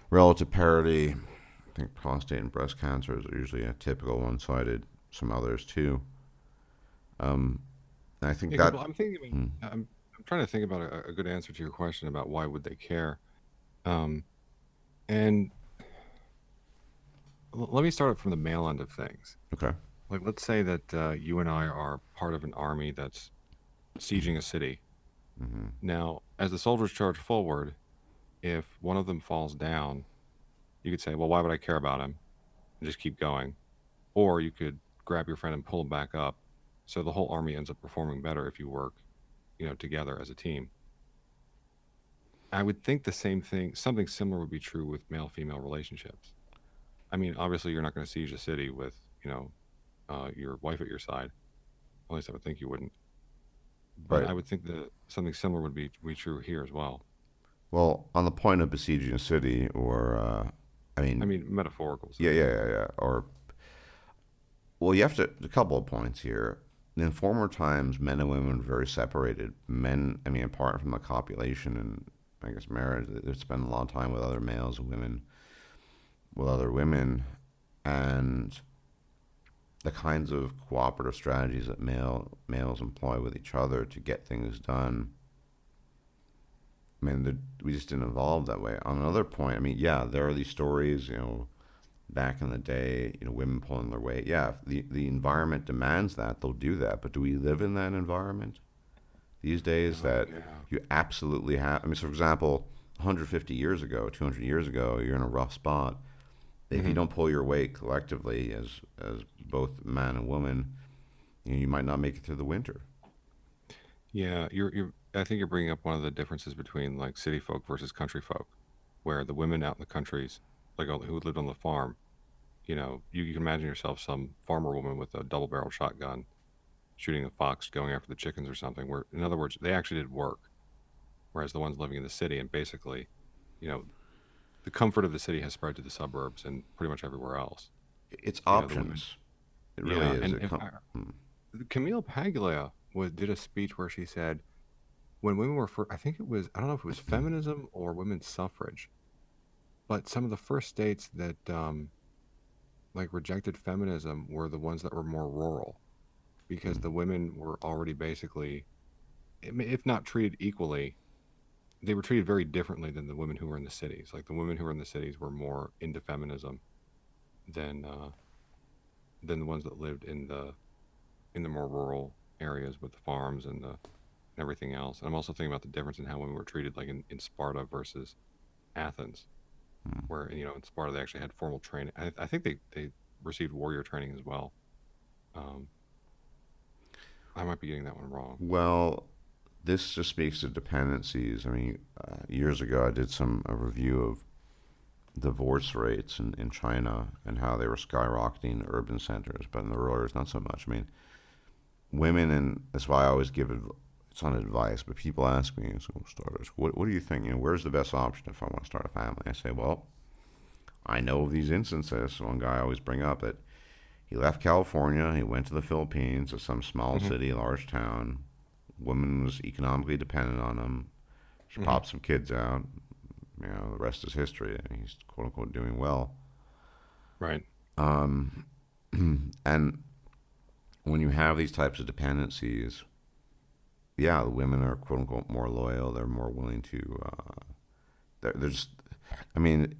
relative parity. I think prostate and breast cancers are usually a typical one-sided, some others too. And I think Yeah, that, well, I'm thinking. hmm, I'm trying to think about a good answer to your question about why would they care. Um, and let me start from the male end of things. okay. Like, let's say that you and I are part of an army that's sieging a city. Mm-hmm. Now, as the soldiers charge forward, if one of them falls down, you could say, "Well, why would I care about him?" and just keep going. Or you could grab your friend and pull him back up. So the whole army ends up performing better if you work, together as a team. I would think the same thing, something similar would be true with male female relationships. I mean, obviously, you're not going to siege a city with, your wife at your side. At least I would think you wouldn't. But Right. I would think that something similar would be true here as well. Well, on the point of besieging a city, or I I mean, mean, metaphorical yeah, sense. yeah, yeah, yeah, or, well, you have to, a couple of points here. In former times, men and women were very separated. Men, I mean, apart from the copulation and, I guess, marriage, they spend a lot of time with other males, and women with other women, and the kinds of cooperative strategies that males employ with each other to get things done. I mean, we just didn't evolve that way. On another point, I mean, yeah, there are these stories, back in the day, women pulling their weight. Yeah, if the environment demands that, they'll do that. But do we live in that environment these days Oh, that yeah. you absolutely have? I mean, so for example, 150 years ago, 200 years ago, you're in a rough spot. If you Hmm. don't pull your weight collectively as both man and woman, you might not make it through the winter. Yeah, I think you're bringing up one of the differences between like city folk versus country folk, where the women out in the countries, like who lived on the farm, you can imagine yourself some farmer woman with a double-barreled shotgun shooting a fox, going after the chickens or something. Where, in other words, they actually did work, whereas the ones living in the city and basically, you know, the comfort of the city has spread to the suburbs and pretty much everywhere else. It's The women, options. It really yeah, is. and Hmm. Camille Paglia did a speech where she said when women were I think it was, I don't know if it was feminism or women's suffrage, but some of the first states that like rejected feminism were the ones that were more rural because the women were already basically, if not treated equally, they were treated very differently than the women who were in the cities. Like the women who were in the cities were more into feminism than uh, than the ones that lived in the more rural. areas with the farms and everything else. And I'm also thinking about the difference in how women were treated, like in Sparta versus Athens, Hmm. where in Sparta they actually had formal training. I think they received warrior training as well. Um, I might be getting that one wrong. Well, this just speaks to dependencies. I mean, years ago I did a review of divorce rates in China and how they were skyrocketing in urban centers, but in the rural areas not so much. I mean, women, and that's why I always give it. It's not advice, but people ask me, so starters, what do you think? Where's the best option if I want to start a family? I say, well, I know of these instances. One guy I always bring up that he left California, he went to the Philippines, to some small Hmm. city, large town. Woman was economically dependent on him. She Hmm. popped some kids out. The rest is history. He's quote unquote doing well. Right. Um, and when you have these types of dependencies, yeah, the women are quote unquote more loyal. They're more willing to. They're just. I mean,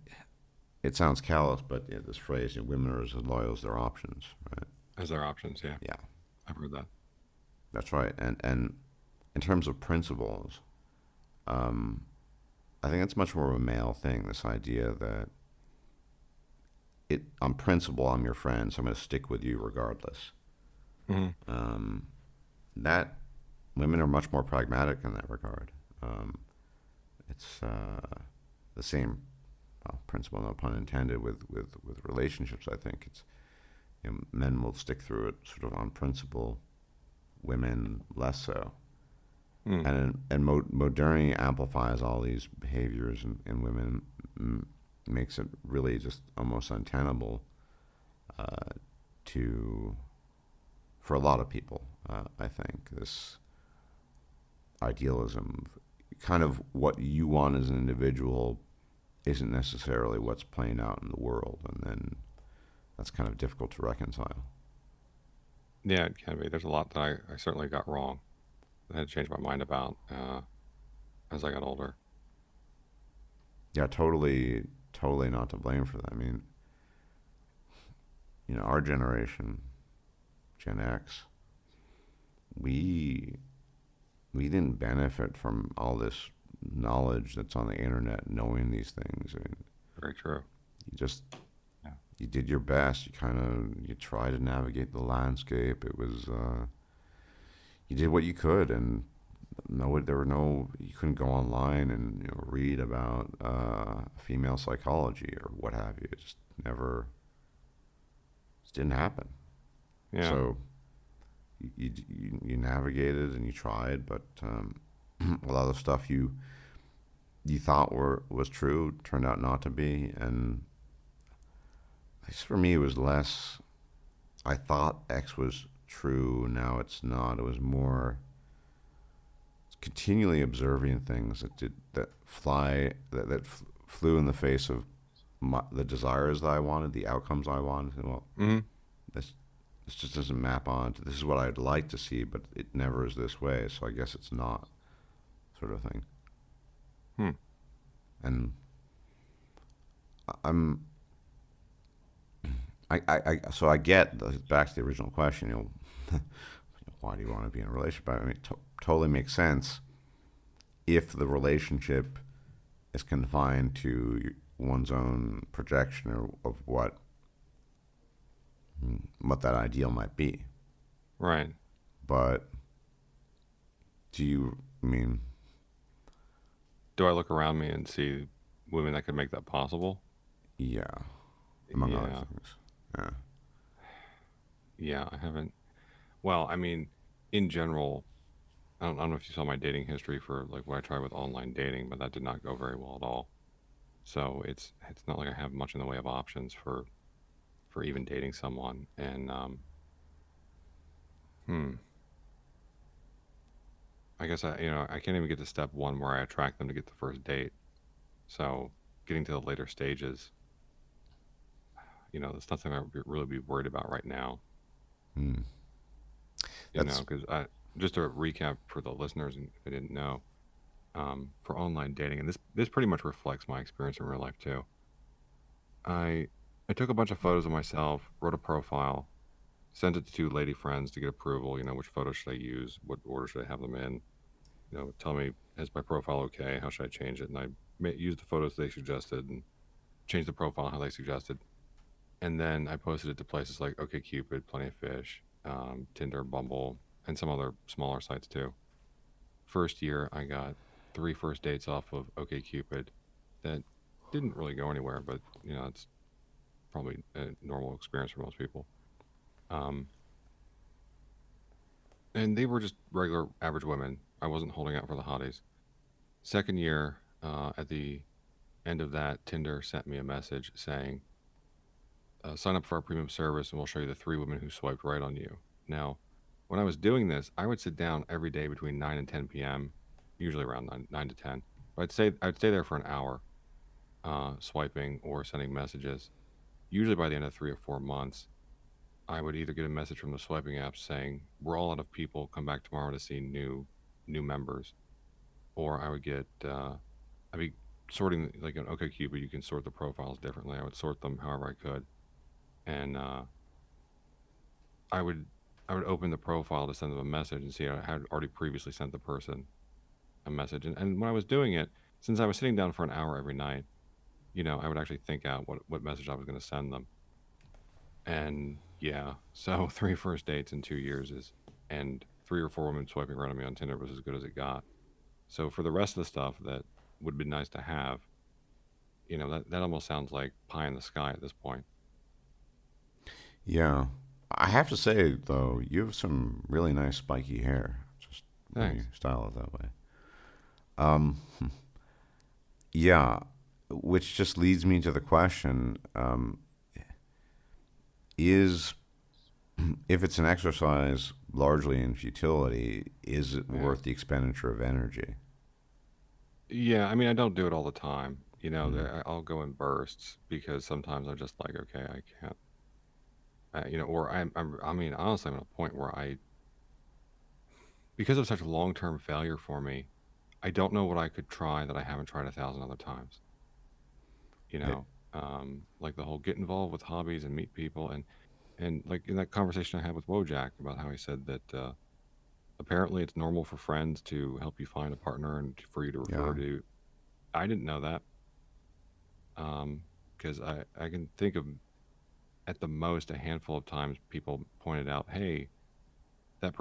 it sounds callous, but this phrase, women are as loyal as their options, right? As their options, yeah. Yeah, I've heard that. that's right. And in terms of principles, um, I think that's much more of a male thing. This idea that on principle, I'm your friend, so I'm going to stick with you regardless. Hmm. Um, that women are much more pragmatic in that regard. It's the same principle, no pun intended, with relationships. I think it's men will stick through it sort of on principle, women less so. Mm. And modernity amplifies all these behaviors in women, makes it really just almost untenable uh, to for a lot of people. I think this idealism, kind of what you want as an individual, isn't necessarily what's playing out in the world, and then that's kind of difficult to reconcile. Yeah, it can be. There's a lot that I certainly got wrong. I had to change my mind about as I got older. Yeah, totally not to blame for that. I mean, our generation, Gen X, we we didn't benefit from all this knowledge that's on the internet, knowing these things. I mean, Very true. you just Yeah. you did your best. You try to navigate the landscape. It was you did what you could, and no, there were no. You couldn't go online and read about female psychology or what have you. It just never, just didn't happen. Yeah. So you navigated and you tried, but a lot of the stuff you thought was true turned out not to be, and at least for me, it was less. I thought X was true. Now it's not. It was more continually observing things that flew in the face of the desires that I wanted, the outcomes I wanted. Well, Hmm. this this just doesn't map on to this is what I'd like to see, but it never is this way. So I guess it's not, sort of thing. Hmm. And I'm so I get back to the original question. Why do you want to be in a relationship? I mean, it totally makes sense if the relationship is confined to one's own projection of what that ideal might be. Right. But do you? I mean, Do I look around me and see women that could make that possible? yeah, among other Yeah. things. Yeah. Yeah. I haven't. Well, I mean, in general, I don't know if you saw my dating history for like what I tried with online dating, but that did not go very well at all. So it's not like I have much in the way of options for even dating someone. And hmm, I guess I can't even get to step one where I attract them to get the first date. So getting to the later stages, that's nothing I would really be worried about right now. Hmm. That's Because I just to recap for the listeners, and if they didn't know, for online dating, and this pretty much reflects my experience in real life too. I I took a bunch of photos of myself, wrote a profile, sent it to two lady friends to get approval. Which photo should I use? What order should I have them in? Tell me, is my profile okay? How should I change it? And I used the photos they suggested and changed the profile how they suggested. And then I posted it to places like OkCupid, Plenty of Fish, Tinder, Bumble, and some other smaller sites too. First year, I got 3 first dates off of OkCupid that didn't really go anywhere, but it's probably a normal experience for most people. Um, and they were just regular average women. I wasn't holding out for the hotties. Second year, at the end of that, Tinder sent me a message saying, sign up for our premium service and we'll show you the 3 women who swiped right on you. Now, when I was doing this, I would sit down every day between 9 and 10 p.m., usually around 9 to 10. But I'd stay there for an hour, swiping or sending messages. Usually by the end of 3 or 4 months, I would either get a message from the swiping apps saying, we're all out of people, come back tomorrow to see new members. Or I would get, I'd be sorting, like on OkCupid, you can sort the profiles differently. I would sort them however I could. And I would I would open the profile to send them a message and see I had already previously sent the person a message. And when I was doing it, since I was sitting down for an hour every night, I would actually think out what message I was going to send them. And yeah, so 3 first dates in 2 years and 3 or 4 women swiping right on me on Tinder was as good as it got. So for the rest of the stuff that would be nice to have, that almost sounds like pie in the sky at this point. Yeah. I have to say, though, you have some really nice spiky hair, just when you Thanks. style it that way. Um, yeah, which just leads me to the question, is if it's an exercise largely in futility, is it Yeah. worth the expenditure of energy? Yeah, I mean, I don't do it all the time. Mm. I'll go in bursts because sometimes I'm just like, okay, I can't. Or I mean, honestly, I'm at a point where because of such a long-term failure for me, I don't know what I could try that I haven't tried 1,000 other times. You It, know, like the whole get involved with hobbies and meet people, and like in that conversation I had with Wojak about how he said that apparently it's normal for friends to help you find a partner and for you to refer yeah. to. I didn't know that because I can think of at the most a handful of times people pointed out, hey, that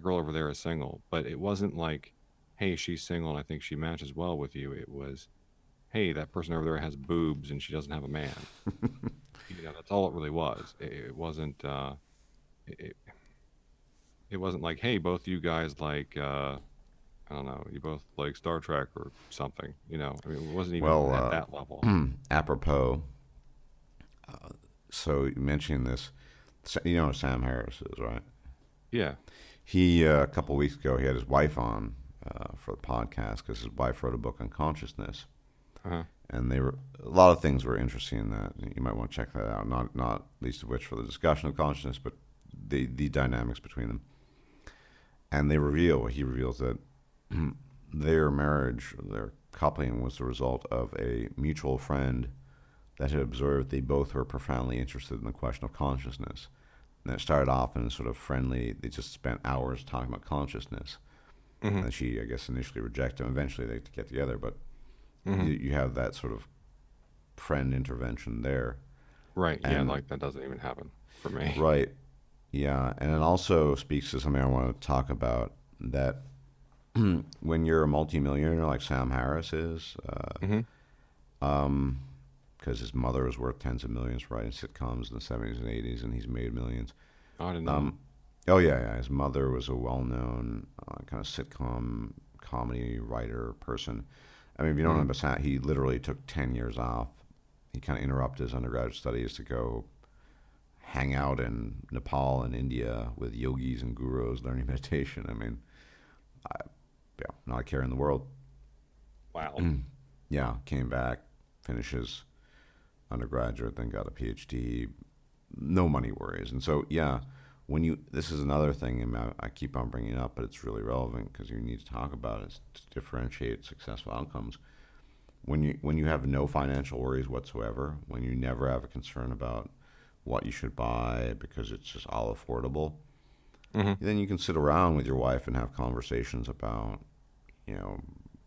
girl over there is single, but it wasn't like, hey, she's single and I think she matches well with you. It was, hey, that person over there has boobs and she doesn't have a man. That's all it really was. It wasn't. It, it wasn't like, hey, both you guys like. I don't know. You both like Star Trek or something. I mean, it wasn't even at Well, that level. apropos, so you mentioning this, you know who Sam Harris is, right? Yeah. He, a couple of weeks ago, he had his wife on for the podcast because his wife wrote a book on consciousness. Uh-huh. And they were a lot of things were interesting in that. You might want to check that out. Not least of which for the discussion of consciousness, but the dynamics between them. And he reveals that their marriage, their coupling, was the result of a mutual friend that had observed they both were profoundly interested in the question of consciousness. And it started off in a sort of friendly. They just spent hours talking about consciousness. Mm-hmm. And she, I guess, initially rejected him. Eventually, they get together, but Mm-hmm. you have that sort of friend intervention there. Right. Yeah. And Like that doesn't even happen for me. right, yeah, and it also speaks to something I want to talk about that when you're a multimillionaire like Sam Harris is, Mm-hmm. because his mother was worth tens of millions writing sitcoms in the 70s and 80s, and he's made millions. Oh, I didn't know that. Um, oh yeah, his mother was a well-known kind of sitcom comedy writer person. I mean, if you don't know Mm-hmm. about Sam, he literally took 10 years off. He kind of interrupted his undergraduate studies to go hang out in Nepal and India with yogis and gurus learning meditation. I mean, I, yeah, not a care in the world. Wow. Yeah, came back, finished his undergraduate, then got a PhD. No money worries. And so, yeah, this is another thing I keep on bringing up, but it's really relevant because you need to talk about it, is to differentiate successful outcomes. When you have no financial worries whatsoever, when you never have a concern about what you should buy because it's just all affordable. Hmm. Then you can sit around with your wife and have conversations about, you know,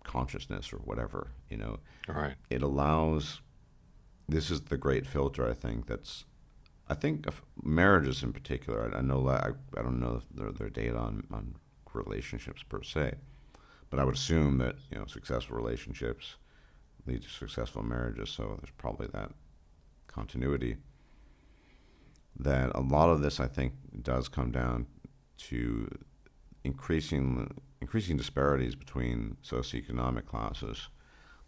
consciousness or whatever. All right. It allows. This is the great filter, I think. I think of marriages in particular. I know that I don't know their data on relationships per se, but I would assume that successful relationships lead to successful marriages. So there's probably that continuity. That a lot of this, I think, does come down to increasing disparities between socioeconomic classes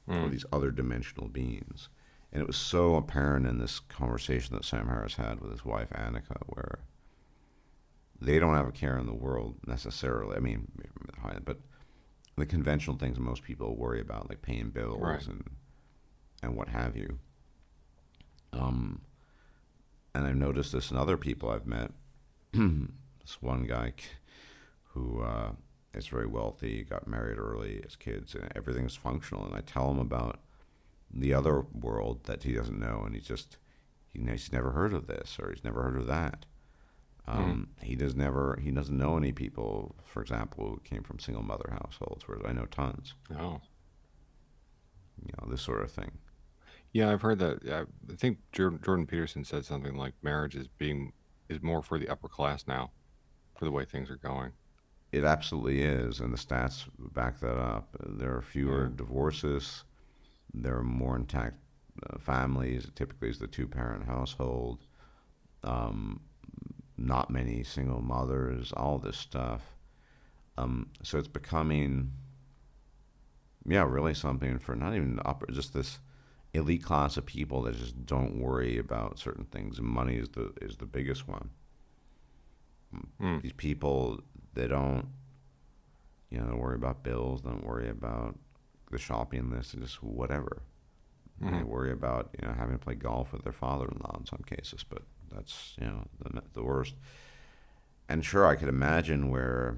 or Mm. these other dimensional beings. And it was so apparent in this conversation that Sam Harris had with his wife Annika, where they don't have a care in the world necessarily. I mean, but the conventional things most people worry about, like paying Right. bills and what have you. Um, and I've noticed this in other people I've met. This one guy who is very wealthy, got married early, has kids, and everything's functional. And I tell him about the other world that he doesn't know, and he's never heard of this or he's never heard of that. Hmm. He doesn't know any people, for example, who came from single mother households, whereas I know tons. Oh. This sort of thing. Yeah, I've heard that. I think Jordan Peterson said something like marriage is more for the upper class now, for the way things are going. It absolutely is, and the stats back that up. There are fewer Yeah. divorces. There are more intact families. It typically is the two-parent household. Um, Not many single mothers. All this stuff. So it's becoming, yeah, really something for not even upper, just this elite class of people that just don't worry about certain things, and money is the biggest one. Mm. These people, they don't, they worry about bills, don't worry about the shopping list, and just whatever. And they Hmm. worry about having to play golf with their father-in-law in some cases, but that's the worst. And sure, I could imagine where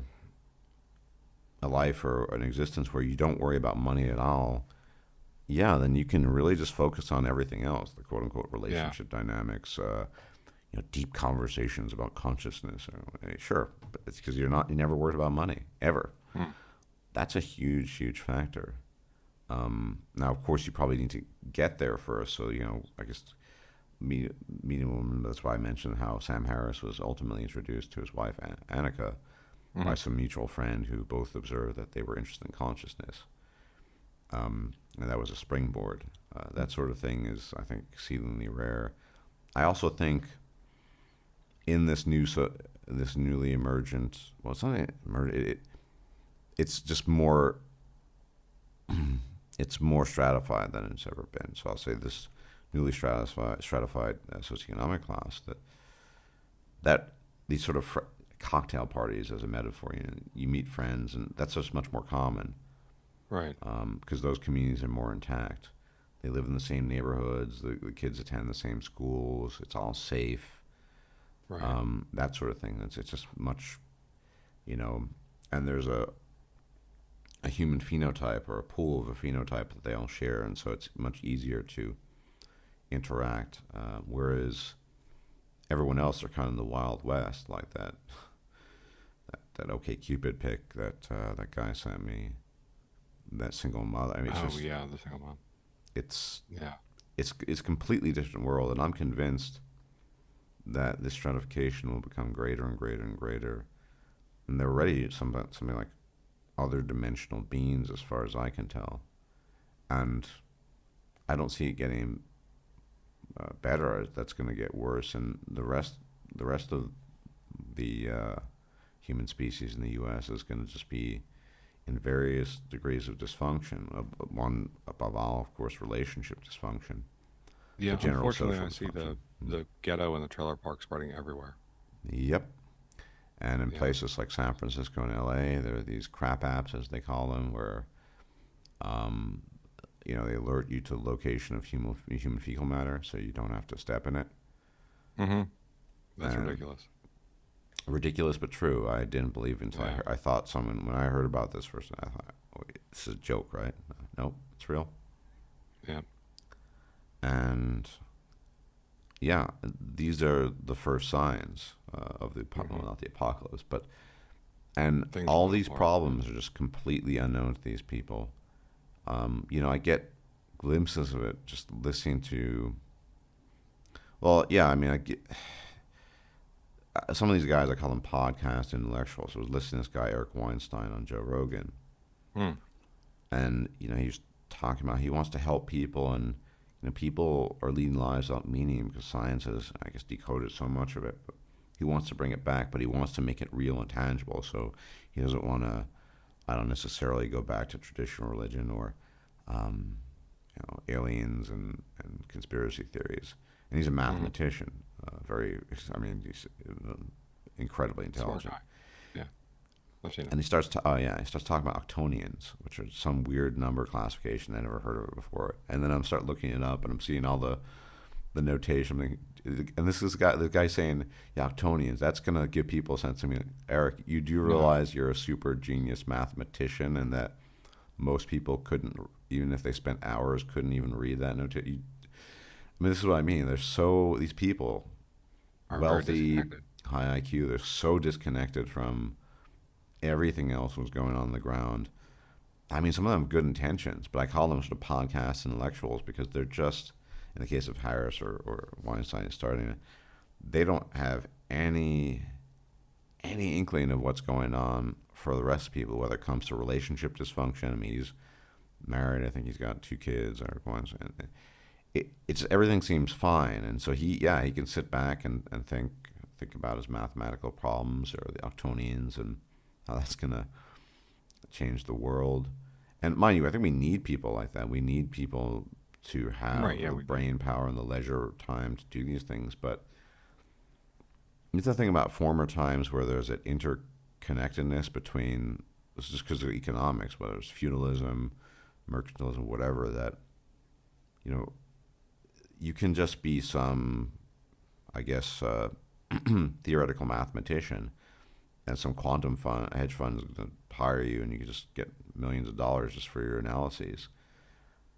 a life or an existence where you don't worry about money at all. Yeah, then you can really just focus on everything else, the quote unquote Yeah. relationship dynamics, deep conversations about consciousness. Sure, but it's because you never worried about money ever. Mm. That's a huge, huge factor. Now, of course, you probably need to get there first. So, I guess meeting a woman, that's why I mentioned how Sam Harris was ultimately introduced to his wife, Annika, by Hmm. some mutual friend who both observed that they were interested in consciousness. And that was a springboard. That sort of thing is, I think, exceedingly rare. I also think in this newly emergent, well, it's not it's just more it's more stratified than it's ever been. So I'll say this newly stratified socioeconomic class that these sort of cocktail parties as a metaphor. You meet friends, and that's just much more common Right. because those communities are more intact. They live in the same neighborhoods. The kids attend the same schools. It's all safe. Right. That sort of thing. It's just much, and there's a human phenotype or a pool of a phenotype that they all share, and so it's much easier to interact. Whereas everyone else are kind of in the Wild West, like that OK Cupid pic that guy sent me, that single mother. I mean, Oh yeah, the single mom. it's Yeah. it's completely different world, and I'm convinced that this stratification will become greater and greater and greater, and they're already something like other dimensional beings, as far as I can tell, and I don't see it getting better. That's going to get worse, and the rest of the human species in the U.S. is going to just be in various degrees of dysfunction. One above all, of course, relationship dysfunction, Yeah. but general Unfortunately, social I see dysfunction. the ghetto and the trailer park spreading everywhere. Yep. And in Yeah. places like San Francisco and LA, there are these crap apps, as they call them, where um, they alert you to the location of human fecal matter, so you don't have to step in it. Hmm. That's And ridiculous. ridiculous but true. I didn't believe until Yeah. I thought someone when I heard about this first. I thought, oh, this is a joke, right? Nope, it's real. Yeah. And yeah, these are the first signs of the well, Hmm. not the apocalypse, but and Things all falling these apart. Yeah. problems are just completely unknown to these people. I get glimpses of it just listening to. Well, yeah, I mean, I get some of these guys. I call them podcast intellectuals. I was listening to this guy Eric Weinstein on Joe Rogan, Hmm. and he's talking about he wants to help people, and people are leading lives without meaning because science has, I guess, decoded so much of it. But he wants to bring it back, but he wants to make it real and tangible. So he doesn't want to, I don't necessarily go back to traditional religion or um, aliens and conspiracy theories. And he's a Hmm. mathematician, I mean, he's incredibly Smart intelligent. guy. Yeah, I've seen him. And he starts talking about octonians, which are some weird number classification. I never heard of it before. And then I'm start looking it up, and I'm seeing all the notation. And this is the guy saying, yeah, octonians. That's gonna give people a sense. I mean, Eric, you do No. realize you're a super genius mathematician, and that most people couldn't, even if they spent hours, couldn't even read that notation. I mean, this is what I mean. These people, Are very wealthy, disconnected. high IQ, they're so disconnected from everything else was going on the ground. I mean, some of them have good intentions, but I call them sort of podcast intellectuals because they're just, in the case of Harris or Weinstein starting it, they don't have any inkling of what's going on for the rest of people, whether it comes to relationship dysfunction. I mean, he's married. I think he's got 2 kids. Or Weinstein. It's everything seems fine, and so he can sit back and think about his mathematical problems or the octonians and how that's gonna change the world. And mind you, I think we need people like that. We need people to Right. have Yeah, the we do. brain power and the leisure time to do these things. But it's the thing about former times where there's an interconnectedness between, this is just because of economics, whether it's feudalism, mercantilism, whatever, that, you know, you can just be some, I guess, theoretical mathematician and some quantum fund, hedge funds hire you and you can just get millions of dollars just for your analyses.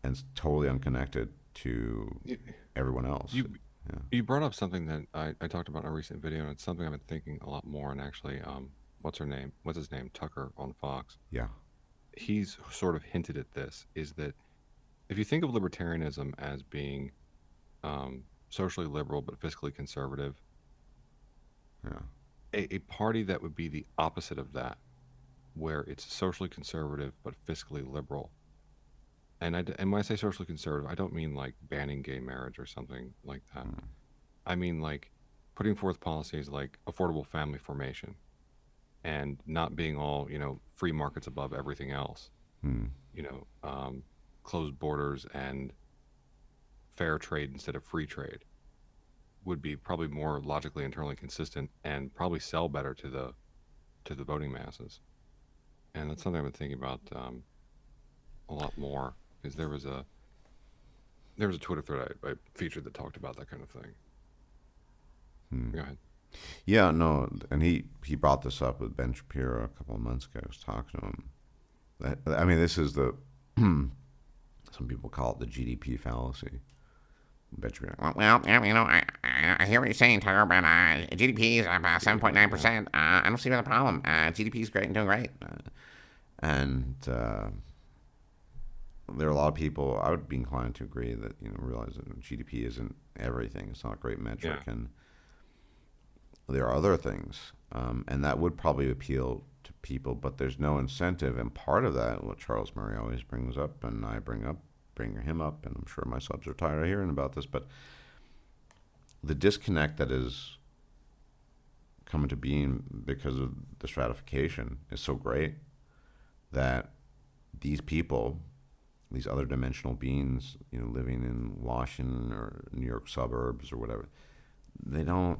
And it's totally unconnected to You everyone else. you, Yeah. you brought up something that I talked about in a recent video, and it's something I've been thinking a lot more. And actually, what's her name? What's his name? Tucker on Fox. Yeah. He's sort of hinted at this. Is that if you think of libertarianism as being socially liberal but fiscally conservative, Yeah. a party that would be the opposite of that, where it's socially conservative but fiscally liberal. And when I say socially conservative, I don't mean like banning gay marriage or something like that. Mm. I mean like putting forth policies like affordable family formation and not being all, free markets above everything else. Mm. You know, um, Closed borders and fair trade instead of free trade would be probably more logically internally consistent and probably sell better to the voting masses. And that's something I've been thinking about a lot more because there was a Twitter thread I featured that talked about that kind of thing. Mm. Go ahead. Yeah, no, and he brought this up with Ben Shapiro a couple of months ago. I was talking to him. I mean, this is the some people call it the GDP fallacy. Ben Shapiro, Well, yeah, I hear what you're saying, Tucker, but GDP is about Yeah. 7.9%. I don't see the problem. GDP is great and doing great. and there are a lot of people. I would be inclined to agree that realize that GDP isn't everything. It's not a great metric, Yeah. and there are other things, and that would probably appeal to people. But there's no incentive, and part of that, what Charles Murray always brings up, and I bring him up, and I'm sure my subs are tired of hearing about this, but the disconnect that is coming to being because of the stratification is so great that these people, these other dimensional beings, living in Washington or New York suburbs or whatever, they don't.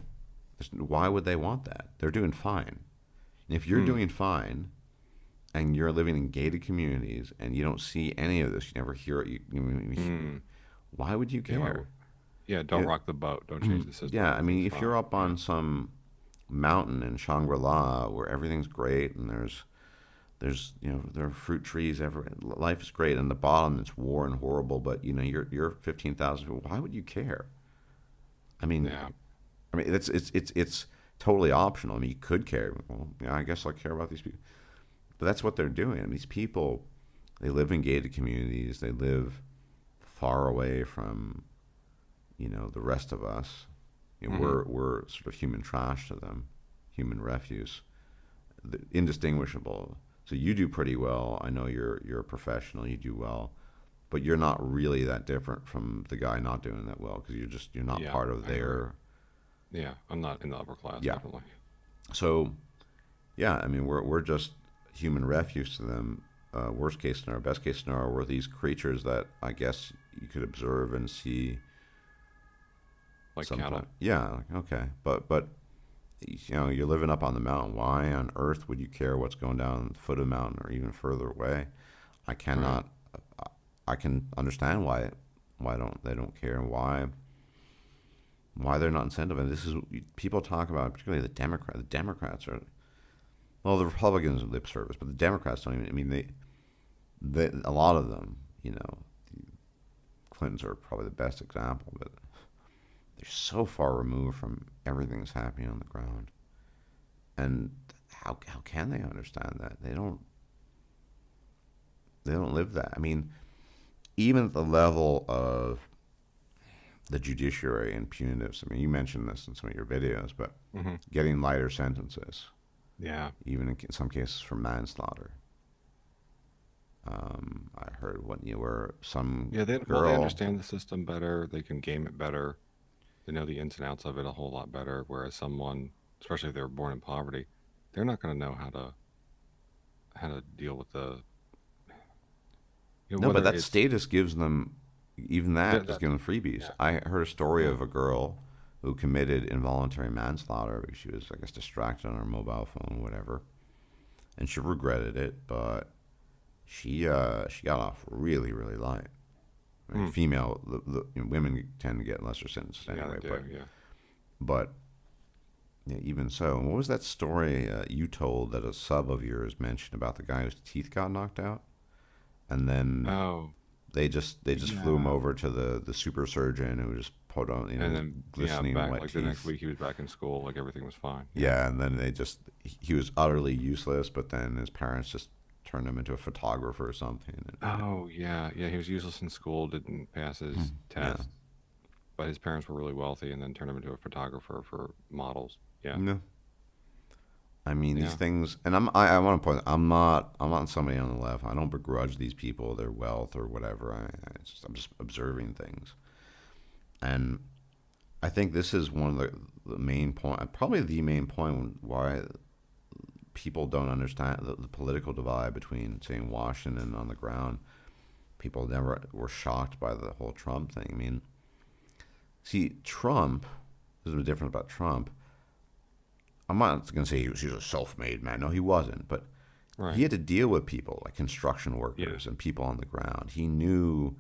Why would they want that? They're doing fine. And if you're Hmm. doing fine and you're living in gated communities and you don't see any of this, you never hear it. Hmm. Why would you Yeah. care? Yeah. Don't Yeah, rock the boat. Don't change the system. yeah. I mean, Everything's if you're fine. up Yeah. on some mountain in Shangri La where everything's great and there's there are fruit trees everywhere. Life is great. And the bottom it's war and horrible, but you're 15,000 people. Why would you care? I mean, Yeah. it's totally optional. I mean, you could care. Well, yeah, I guess I care about these people, but that's what they're doing. I mean, these people, they live in gated communities. They live far away from, the rest of us. Hmm. We're sort of human trash to them, human refuse, indistinguishable. So you do pretty well. I know you're a professional. You do well, but you're not really that different from the guy not doing that well because you're not Yeah, part of I agree. their. Yeah, I'm not in the upper class, Yeah. definitely. So yeah, I mean we're just human refuse to them. Worst case scenario, best case scenario, we're these creatures that I guess you could observe and see Like sometime. cattle. Yeah, like, okay, but you're living up on the mountain. Why on earth would you care what's going down the foot of the mountain or even further away? I Right. cannot. I can understand why don't they don't care and why they're not incentivized. And this is people talk about, particularly the Democrats. The Democrats are well, the Republicans are lip service, but the Democrats don't even. I mean, they a lot of them. Clintons are probably the best example, but they're so far removed from everything that's happening on the ground. And how can they understand that? They don't live that. I mean, even at the level of the judiciary and punitives. I mean, you mentioned this in some of your videos, but Hmm. getting lighter sentences, Yeah. even in some cases for manslaughter. I heard where some Yeah, they girl. understand the system better. They can game it better. They know the ins and outs of it a whole lot better. Whereas someone, especially if they were born in poverty, they're not going to know how to deal with No, but whether that it's status gives them, even that just that gives them freebies. yeah, I heard a story yeah. of a girl who committed involuntary manslaughter because she was, I guess, distracted on her mobile phone, whatever, and she regretted it, but she got off really really light. I mean, Hmm. female women tend to get lesser sentences Yeah, anyway, they do. but Yeah. but yeah, even so. And what was that story you told that a sub of yours mentioned about the guy whose teeth got knocked out, and then Oh, they just flew him yeah. over to the super surgeon who just put on And his then yeah, glistening back white like the next teeth. week he was back in school, like everything was fine. Yeah. Yeah, and then he was utterly useless, but then his parents just turned him into a photographer or something. Oh yeah, yeah. He was useless in school, didn't pass his Yeah. test, but his parents were really wealthy, and then turned him into a photographer for models. Yeah, No. I mean these yeah. things, and I want to point. I'm not somebody on the left. I don't begrudge these people their wealth or whatever. I'm just observing things, and I think this is one of the main point, probably the main point why people don't understand the political divide between, say, in Washington and on the ground. People never were shocked by the whole Trump thing. I mean, see, Trump, this is what's different about Trump. I'm not going to say he was a self-made man. No, he wasn't. But he Right. had to deal with people like construction Yeah. workers and people on the ground. He knew,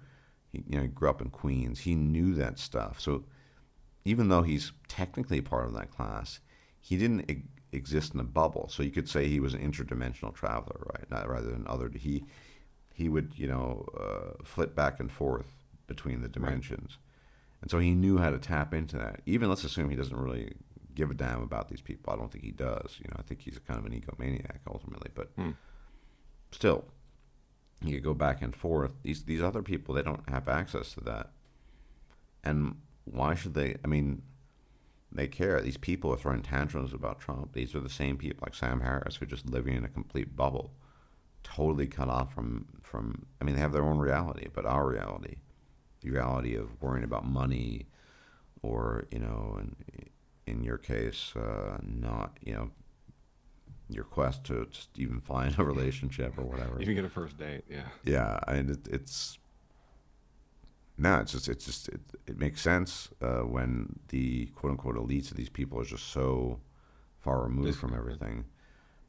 he grew up in Queens. He knew that stuff. So even though he's technically part of that class, he didn't exist in a bubble. So you could say he was an interdimensional traveler, right? Not rather than other. He would flit back and forth between the Right. dimensions, and so he knew how to tap into that. Even let's assume he doesn't really give a damn about these people. I don't think he does. I think he's a kind of an egomaniac ultimately, but Hmm. still, you could go back and forth. These other people, they don't have access to that, and why should they? I mean, they care. These people are throwing tantrums about Trump. These are the same people like Sam Harris who are just living in a complete bubble, totally cut off from. I mean, they have their own reality, but our reality, the reality of worrying about money, or in your case, not your quest to just even find a relationship or whatever. Even get a first date. Yeah. Yeah, I mean, it's no, it makes sense when the quote unquote elites of these people are just so far removed from Disconnected. everything.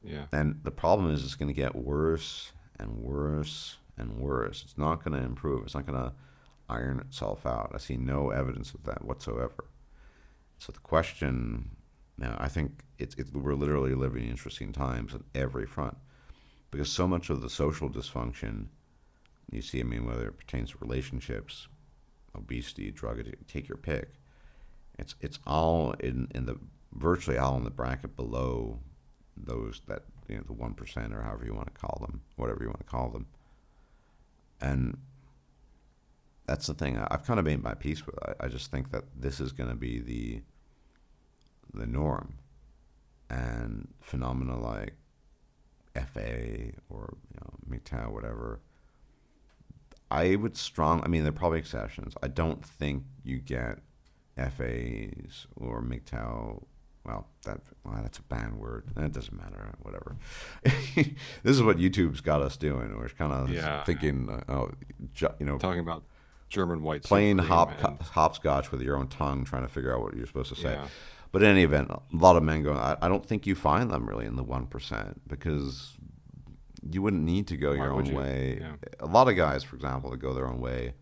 Yeah. And the problem is, it's going to get worse and worse and worse. It's not going to improve. It's not going to iron itself out. I see no evidence of that whatsoever. So the question now, I think we're literally living in interesting times on every front because so much of the social dysfunction you see, I mean, whether it pertains to relationships, obesity, drug addiction, take your pick. It's all in the virtually all in the bracket below those that the 1% or however you want to call them, whatever you want to call them, and that's the thing. I've kind of made my peace with it. I just think that this is going to be the norm, and phenomena like FA or MGTOW, whatever. I would I mean, there are probably exceptions. I don't think you get FAs or MGTOW. Well, that's a banned word. That doesn't matter. Whatever. This is what YouTube's got us doing. We're kind of thinking, Talking about German white playing supreme and hopscotch with your own tongue, trying to figure out what you're supposed to say. yeah, But in any event, a lot of men go. I don't think you find them really in the 1% because you wouldn't need to go why your would own you? way. Yeah, A lot of guys, for example, that go their own way,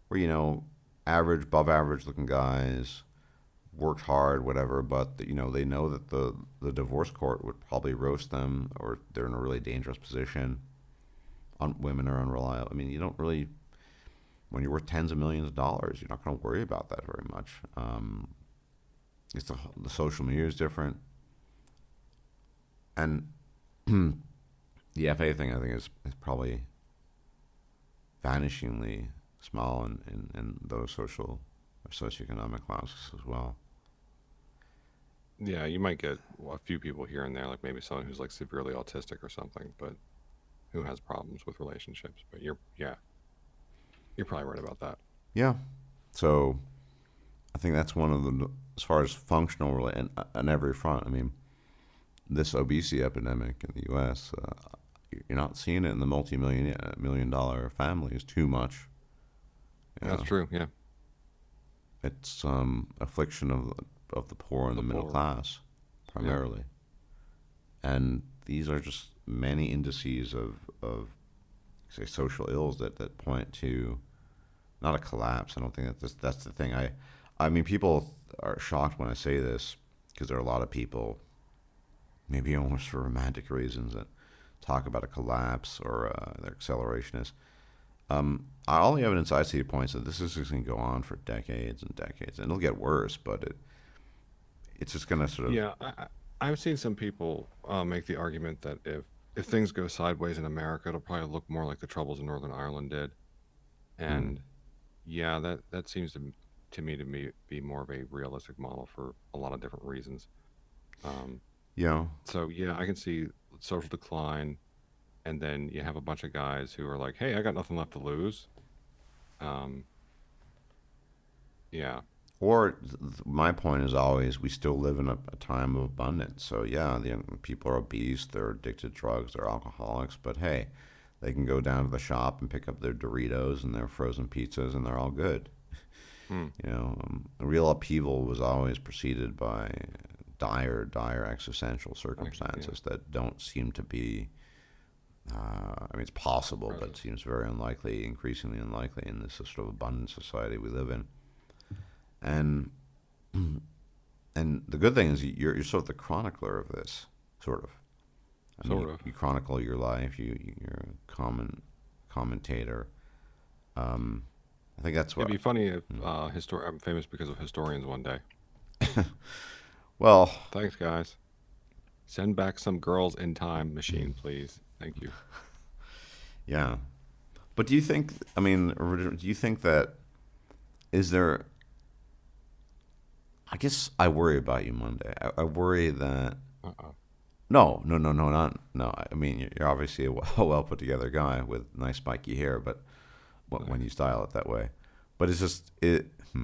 were average, above average looking guys, worked hard, whatever, but they know that the divorce court would probably roast them, or they're in a really dangerous position. Women are unreliable. I mean, you don't really, when you're worth tens of millions of dollars, you're not going to worry about that very much. It's the social media is different, and the FA thing I think is probably vanishingly small in those social or socioeconomic classes as well. yeah. You might get a few people here and there, like maybe someone who's like severely autistic or something, but who has problems with relationships. But you're probably right about that. Yeah. So I think that's one of as far as functional, really, and on every front. I mean, this obesity epidemic in the U.S., you're not seeing it in the multi-million dollar families too much. That's true. Yeah, It's affliction of the poor and the the middle poor. class, Yeah, primarily. And these are just many indices of say social ills that point to not a collapse. I don't think that's the thing. I mean, people are shocked when I say this because there are a lot of people, maybe almost for romantic reasons, that talk about a collapse or their accelerationist. All the evidence I see points that this is just going to go on for decades and decades, and it'll get worse. But it's just going to sort of yeah. I've seen some people make the argument that if things go sideways in America, it'll probably look more like the troubles in Northern Ireland did. mm, And yeah, that seems to me be more of a realistic model for a lot of different reasons. Um, you know so yeah, I can see social decline, and then you have a bunch of guys who are like, "Hey, I got nothing left to lose." Um, yeah, Or my point is always we still live in a time of abundance. So yeah, people are obese, they're addicted to drugs, they're alcoholics, but hey, they can go down to the shop and pick up their Doritos and their frozen pizzas, and they're all good. hmm, A real upheaval was always preceded by dire existential yeah, circumstances that don't seem to be. I mean, it's possible, but present. seems very unlikely, increasingly unlikely in this sort of abundant society we live in. And and the good thing is you're sort of the chronicler of this, sort of. I mean, Sort of. you chronicle your life. You're a commentator. Um, I think that's It'd what. be funny if I'm famous because of historians one day. Well, Thanks, guys. Send back some girls in time machine, please. Thank you. yeah. But do you think? I mean, do you think that is there? I guess I worry about you Monday. I worry that Uh-oh. no, not no. I mean, you're obviously a well put together guy with nice spiky hair, but when you Thanks. style it that way, but it's just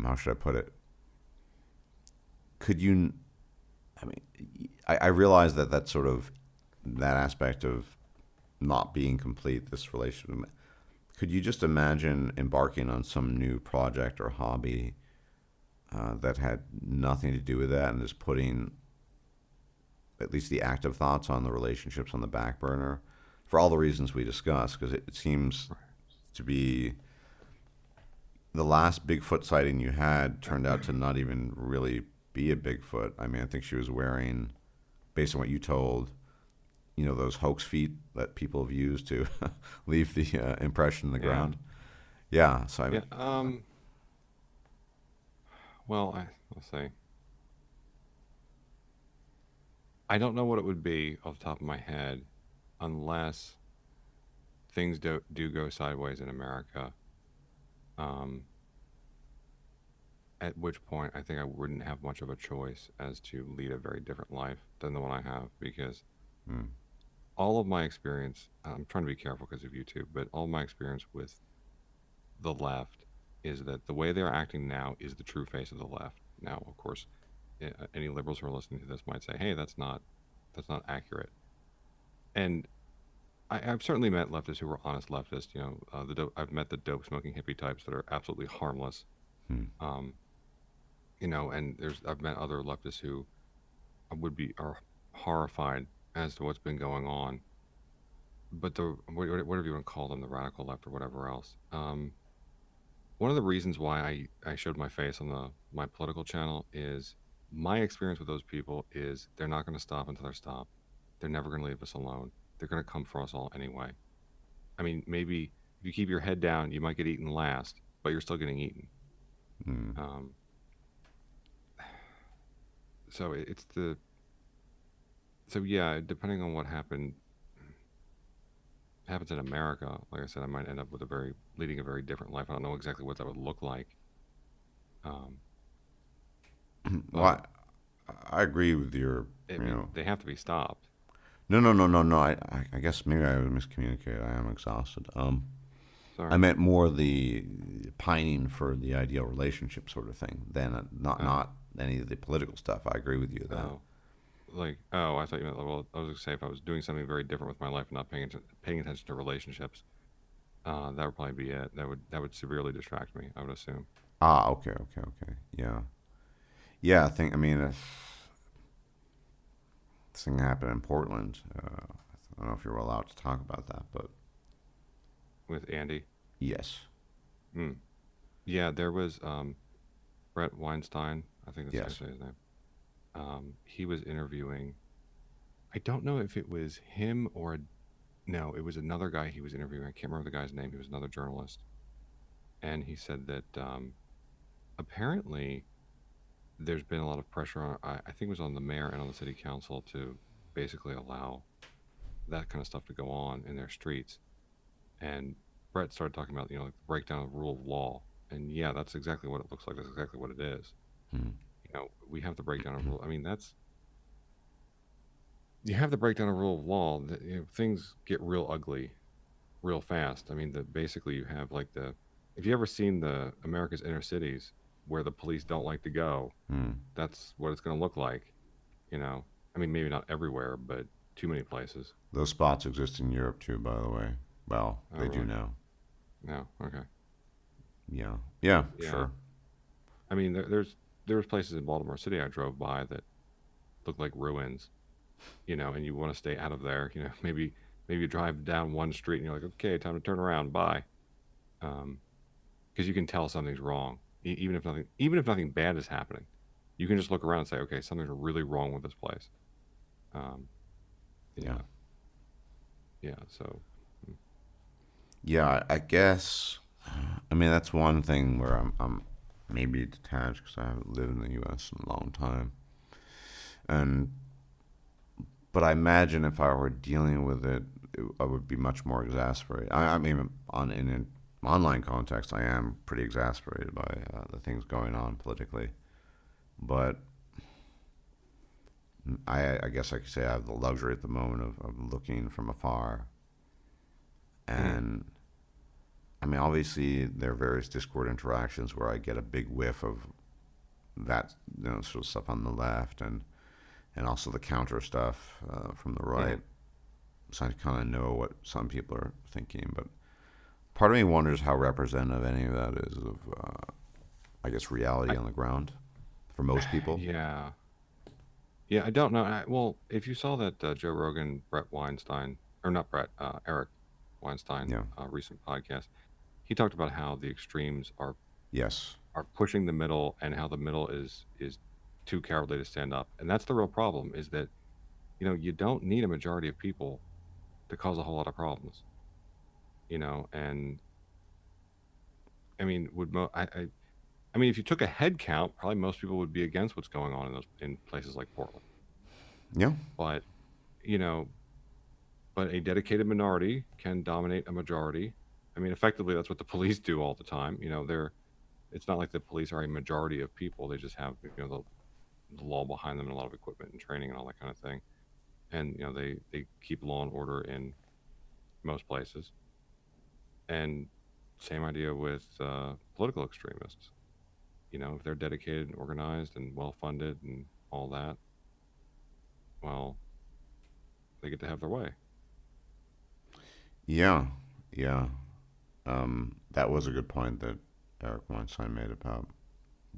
How should I put it? Could you? I mean, I realize that sort of that aspect of not being complete. This relationship. Could you just imagine embarking on some new project or hobby that had nothing to do with that, and just putting at least the active thoughts on the relationships on the back burner for all the reasons we discussed? Because it seems to be the last Bigfoot sighting you had turned out to not even really be a Bigfoot. I mean, I think she was wearing, based on what you told, those hoax feet that people have used to leave the impression in the Yeah. ground. Yeah, so Yeah. Well, let's say I don't know what it would be off the top of my head, unless things do go sideways in America. Um, at which point I think I wouldn't have much of a choice as to lead a very different life than the one I have, because Mm. all of my experience, I'm trying to be careful because of YouTube, but all my experience with the left is that the way they're acting now is the true face of the left. Now, of course, any liberals who are listening to this might say, "Hey, that's not accurate." And I've certainly met leftists who were honest leftists. I've met the dope smoking hippie types that are absolutely harmless. Hmm. Um, and I've met other leftists who are horrified as to what's been going on. But whatever you want to call them, the radical left or whatever else. One of the reasons why I showed my face on my political channel is my experience with those people is they're not going to stop until they're stopped. They're never going to leave us alone. They're going to come for us all anyway. I mean, maybe if you keep your head down, you might get eaten last, but you're still getting eaten. Mm. Um, so it's the so yeah, depending on what happens in America, like I said, I might end up leading a very different life. I don't know exactly what that would look like. Um, but Well, I agree with your, I you mean, know, they have to be stopped. no, no, no, no, no. I guess maybe I miscommunicated. I am exhausted. I Sorry. meant more the pining for the ideal relationship sort of thing than Oh, not any of the political stuff. I agree with you that. oh, I thought you meant. Well, I was gonna say if I was doing something very different with my life and not paying attention to relationships, that would probably be it. That would severely distract me, I would assume. Ah, okay, okay, okay. Yeah, yeah. I mean, this thing happened in Portland. I don't know if you're allowed to talk about that, but With Andy. yes, Mm. Yeah, there was Brett Weinstein. I think that's how you yes. say his name. He was interviewing. I don't know if it was him or no, it was another guy he was interviewing. I can't remember the guy's name. He was another journalist, and he said that apparently there's been a lot of pressure on. I think it was on the mayor and on the city council to basically allow that kind of stuff to go on in their streets. And Brett started talking about like the breakdown of the rule of law, and yeah, that's exactly what it looks like. That's exactly what it is. Hmm. We have the breakdown of rule. I mean, that's you have the breakdown of rule of law. That, things get real ugly real fast. I mean, basically you have like if you ever seen the America's inner cities where the police don't like to go, Hmm. that's what it's going to look like. You know, I mean, maybe not everywhere, but too many places. Those spots exist in Europe too, by the way. Well, Oh, they do really? now. No. Okay. Yeah, yeah, Yeah. sure. I mean, there was places in Baltimore City I drove by that looked like ruins. And you want to stay out of there. Maybe you drive down one street and you're like, okay, time to turn around. Bye. Um, because you can tell something's wrong, even if nothing bad is happening. You can just look around and say, okay, something's really wrong with this place. Um, Yeah, yeah, yeah. So, mm, yeah. I guess. I mean, that's one thing where I'm maybe detached because I haven't lived in the U.S. in a long time, and but I imagine if I were dealing with I would be much more exasperated. I mean, in an online context, I am pretty exasperated by the things going on politically. But I guess I could say I have the luxury at the moment of looking from afar. mm, And I mean, obviously, there are various Discord interactions where I get a big whiff of that sort of stuff on the left, and also the counter stuff from the mm. right. So I kind of know what some people are thinking, but part of me wonders how representative any of that is of, I guess, reality I, on the ground for most people. yeah, yeah. I don't know. Well, if you saw that Joe Rogan, Brett Weinstein, or not Brett, Eric Weinstein, Yeah. recent podcast, he talked about how the extremes Yes. are pushing the middle and how the middle is too cowardly to stand up. And that's the real problem is that, you don't need a majority of people to cause a whole lot of problems, and I mean, I mean, if you took a head count, probably most people would be against what's going on in places like Portland. Yeah. But you know, but a dedicated minority can dominate a majority. I mean, effectively, that's what the police do all the time. It's not like the police are a majority of people. They just have the law behind them and a lot of equipment and training and all that kind of thing. And they keep law and order in most places. And same idea with political extremists. If they're dedicated and organized and well funded and all that, well, they get to have their way. Yeah. Yeah. That was a good point that Eric Weinstein made about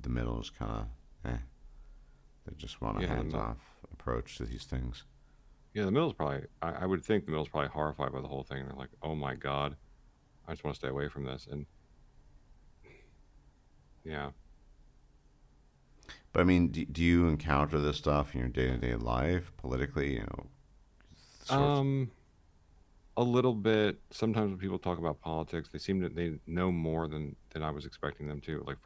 the middle is kind of, they just want a Yeah, hands-off approach to these things. the middle's probably. I would think the middle's probably horrified by the whole thing. They're like, "Oh my god, I just want to stay away from this." And yeah, But I mean, do you encounter this stuff in your day-to-day life politically? Sorts. a little bit. Sometimes when people talk about politics, they know more than I was expecting them to. Like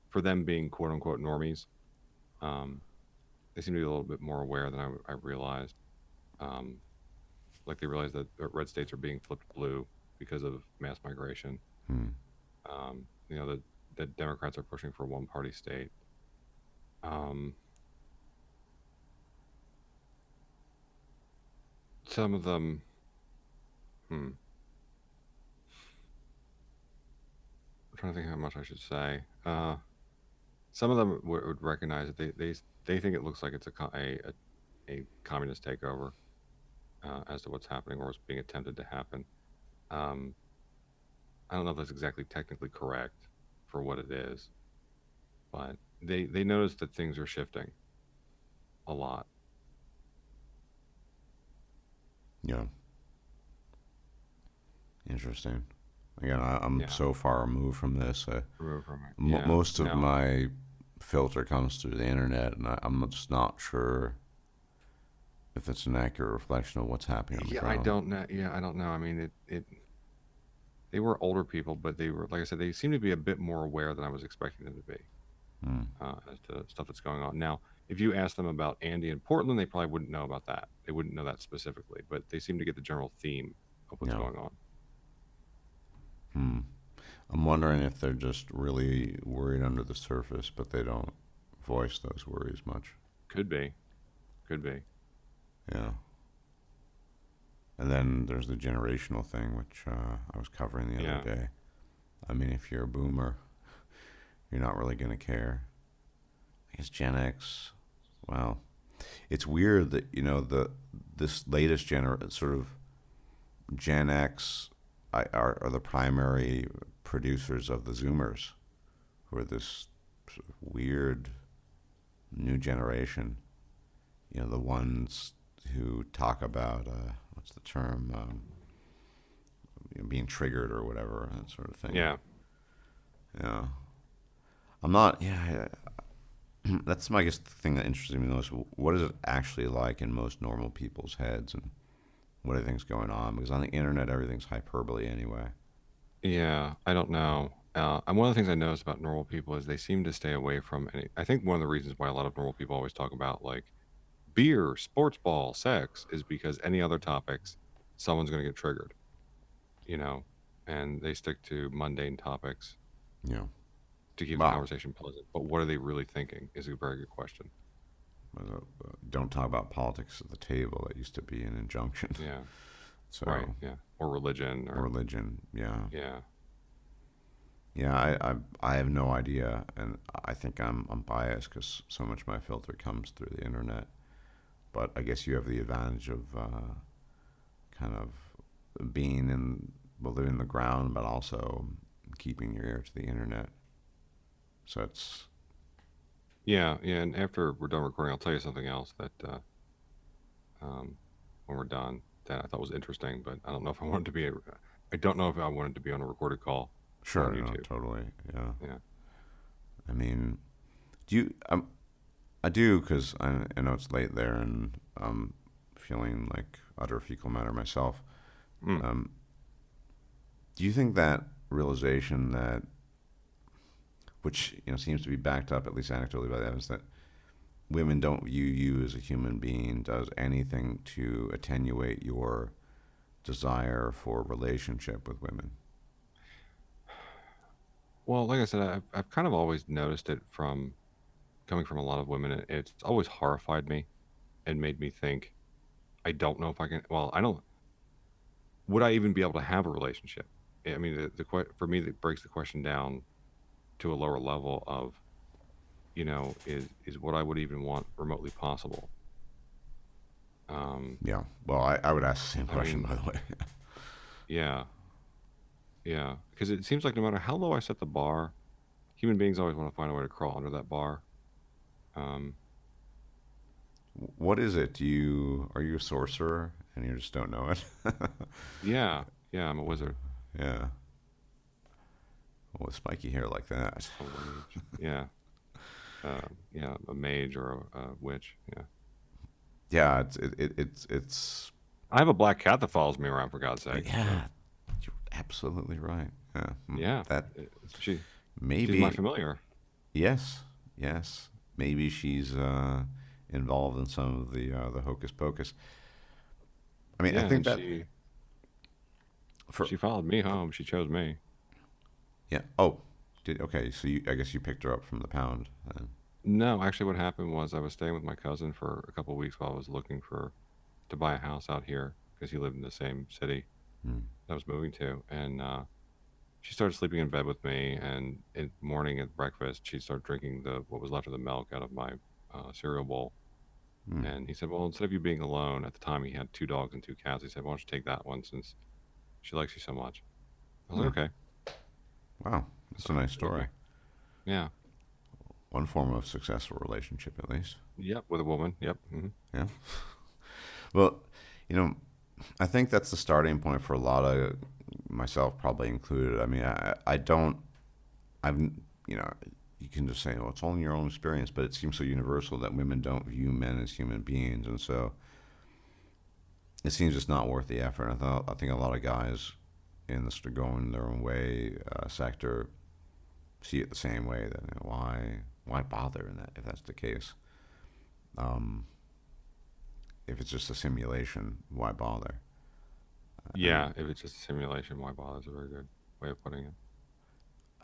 for them being quote unquote normies, um, they seem to be a little bit more aware than I realized. Um, like they realize that red states are being flipped blue because of mass migration. Hmm. That Democrats are pushing for one party state. Um, some of them, I'm trying to think how much I should say. Some of them would recognize that they think it looks like it's a communist takeover as to what's happening or what's being attempted to happen. Um, I don't know if that's exactly technically correct for what it is, but they notice that things are shifting a lot. Yeah. Interesting. Again, I'm Yeah, so far removed from this. remove from it. Yeah, Most of no, my filter comes through the internet, and I'm just not sure if it's an accurate reflection of what's happening on the yeah, I ground. don't know. Yeah, I don't know. I mean, they were older people, but they were, like I said, they seem to be a bit more aware than I was expecting them to be Hmm. as to stuff that's going on. Now, if you ask them about Andy in Portland, they probably wouldn't know about that. They wouldn't know that specifically, but they seem to get the general theme of what's Yeah. going on. Hmm. I'm wondering if they're just really worried under the surface, but they don't voice those worries much. Could be, could be. Yeah. And then there's the generational thing, which I was covering the Yeah, other day. I mean, if you're a boomer, you're not really going to care. I guess Gen X, well, it's weird that, this latest sort of Gen X are the primary producers of the Zoomers, who are this sort of weird new generation. The ones who talk about, what's the term, being triggered or whatever, that sort of thing. yeah. Yeah. I'm not, yeah, that's, I guess, the thing that interests me most. What is it actually like in most normal people's heads, and what do you think's going on? Because on the internet, everything's hyperbole anyway. Yeah, I don't know. And one of the things I noticed about normal people is they seem to stay away from any. I think one of the reasons why a lot of normal people always talk about like beer, sports ball, sex is because any other topics, someone's going to get triggered, you know, and they stick to mundane topics Yeah. to keep the Wow. conversation pleasant. But what are they really thinking is a very good question. Don't talk about politics at the table. That used to be an injunction. Yeah, So, right. Yeah, or religion, or or religion, yeah. yeah, Yeah, I have no idea, and I think I'm biased because so much of my filter comes through the internet. But I guess you have the advantage of kind of being living the ground, but also keeping your ear to the internet. So it's yeah, yeah. And after we're done recording, I'll tell you something else that um, when we're done that I thought was interesting, but I don't know if I wanted to be. I don't know if I wanted to be on a recorded call sure, on no, YouTube. totally, yeah. Yeah. I mean, do you? I do because I know it's late there, and I'm feeling like utter fecal matter myself. Mm. Do you think that realization that which seems to be backed up, at least anecdotally, by the evidence that women don't view you as a human being does anything to attenuate your desire for relationship with women. Well, like I said, I've kind of always noticed it from coming from a lot of women. It's always horrified me and made me think, I don't know if I can. Well, I don't. Would I even be able to have a relationship? I mean, for me, that breaks the question down to a lower level of, is what I would even want remotely possible? Yeah. Well, I would ask the same I question, mean, by the way. yeah, yeah, because it seems like no matter how low I set the bar, human beings always want to find a way to crawl under that bar. Um, What is it? Are you a sorcerer and you just don't know it? yeah, yeah, I'm a wizard, Yeah. Well, with spiky hair like that. a mage, yeah, yeah, a mage or a witch, yeah. Yeah, it's I have a black cat that follows me around, for God's sake. So, yeah, you're absolutely right. Yeah. yeah, That she's my maybe familiar. yes, yes. Maybe she's involved in some of the hocus pocus. I mean, I Yeah, think and that for she followed me home. She chose me. yeah. Oh, okay. So I guess you picked her up from the pound. Then. No, actually, what happened was I was staying with my cousin for a couple of weeks while I was looking to buy a house out here because he lived in the same city Hmm. I was moving to, and she started sleeping in bed with me. And in the morning at breakfast, she started drinking what was left of the milk out of my cereal bowl. Hmm. And he said, "Well, instead of you being alone, at the time he had two dogs and two cats. He said, why don't you take that one since she likes you so much?" I was Hmm. like, "Okay." Wow, that's So a nice yeah, story. yeah, One form of successful relationship, at least. yep, with a woman, yep. Yeah. Well, you know, I think that's the starting point for a lot of myself, probably included. I mean, I don't, I've, you know, you can just say, well, it's only your own experience, but it seems so universal that women don't view men as human beings, and so it seems it's not worth the effort. I think a lot of guys in the sort of going their own way sector see it the same way. That why bother in that if that's the case? Um, if it's just a simulation, why bother? And Yeah, if it's just a simulation, why bother? Is a very good way of putting it.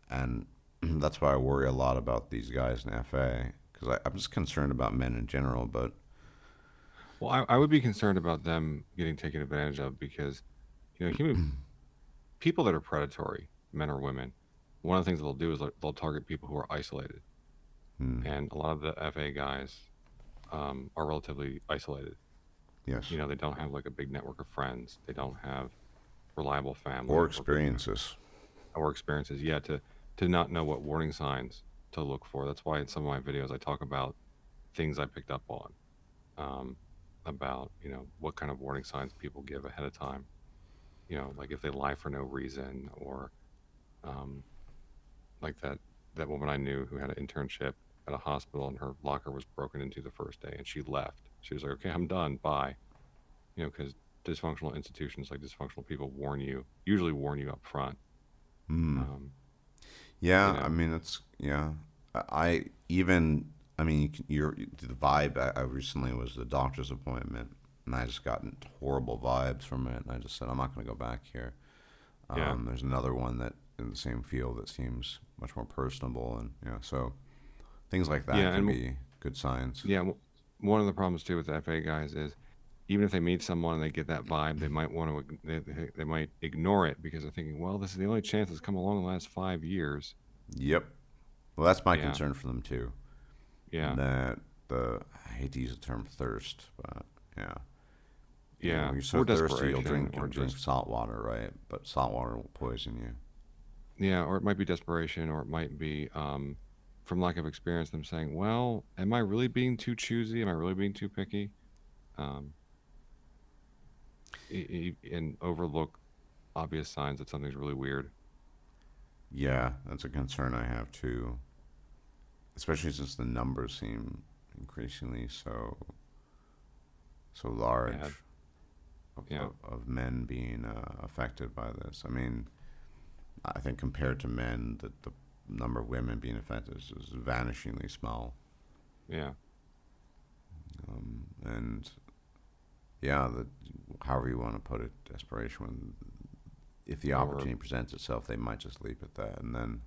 and that's why I worry a lot about these guys in FA because I'm just concerned about men in general. But Well, I would be concerned about them getting taken advantage of because, human people that are predatory, men or women, one of the things that they'll do is they'll target people who are isolated. hmm, And a lot of the FA guys are relatively isolated. yes, They don't have like a big network of friends. They don't have reliable or family or good experiences. or experiences. Yeah, to not know what warning signs to look for. That's why in some of my videos I talk about things I picked up on, um, about what kind of warning signs people give ahead of time. Like if they lie for no reason, or um, like that woman I knew who had an internship at a hospital and her locker was broken into the first day and she left. She was like, "Okay, I'm done. Bye." Because dysfunctional institutions, like dysfunctional people, usually warn you up front. Hmm. Um, you Yeah, I know, mean it's yeah. I even I mean the vibe I recently was the doctor's appointment, and I just gotten horrible vibes from it, and I just said I'm not going to go back here. yeah, There's another one that in the same field that seems much more personable, and so things like that yeah, can be good signs. yeah. One of the problems too with the FA guys is even if they meet someone and they get that vibe, they might want to they might ignore it because they're thinking, well, this is the only chance that's come along in the last 5 years. Yep. Well, that's my Yeah, concern for them too. yeah, That I hate to use the term thirst, but yeah, yeah, when you're so or thirsty, desperation, you'll or drink just salt water, right? But salt water will poison you. yeah, or it might be desperation, or it might be from lack of experience. Them saying, well, am I really being too choosy? Am I really being too picky? Um, and overlook obvious signs that something's really weird. Yeah, that's a concern I have too, especially since the numbers seem increasingly so Bad. large Yeah, of men being affected by this. I mean, I think compared to men, that the number of women being affected is vanishingly small. Yeah. And yeah, however you want to put it, desperation. If the opportunity presents itself, they might just leap at that. And then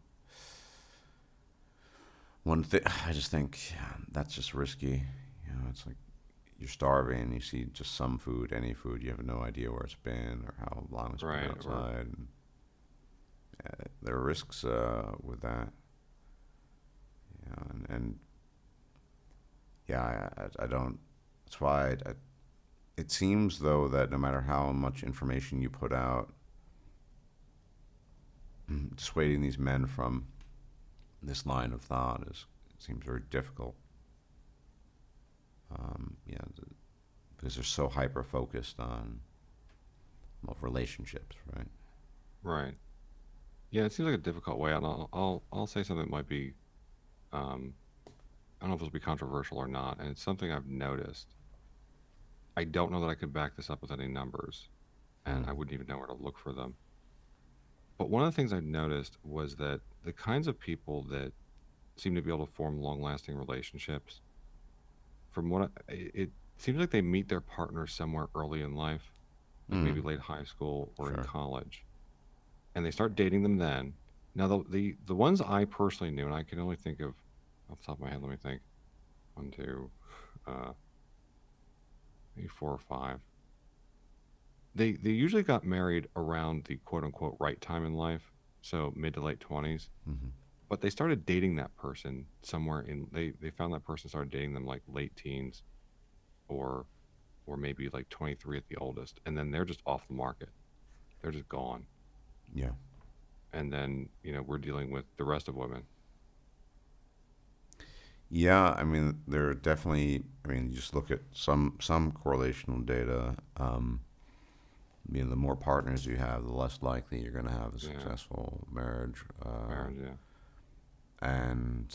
one thing, I just think that's just risky. It's like you're starving, you see just some food, any food, you have no idea where it's been or how long it's been outside. And there are risks with that. And yeah, I don't. That's why it seems though that no matter how much information you put out, dissuading these men from this line of thought seems very difficult. Because they're so hyper focused on relationships, right? Right. Yeah, it seems like a difficult way, and I'll say something that might be, I don't know if this will be controversial or not, and it's something I've noticed. I don't know that I could back this up with any numbers, and I wouldn't even know where to look for them. But one of the things I've noticed was that the kinds of people that seem to be able to form long-lasting relationships, from what it seems like they meet their partner somewhere early in life, like maybe late high school or in college, and they start dating them then. Now, the ones I personally knew, and I can only think of off the top of my head, let me think, 1, 2, maybe 4 or 5. They usually got married around the quote unquote right time in life, so mid to late 20s. But they started dating that person somewhere in they found that person started dating them like late teens, or maybe like 23 at the oldest, and then they're just off the market. They're just gone. Yeah. And then we're dealing with the rest of women. Yeah, I mean, there are definitely. I mean, you just look at some correlational data. The more partners you have, the less likely you're going to have a successful marriage. Marriage, yeah. And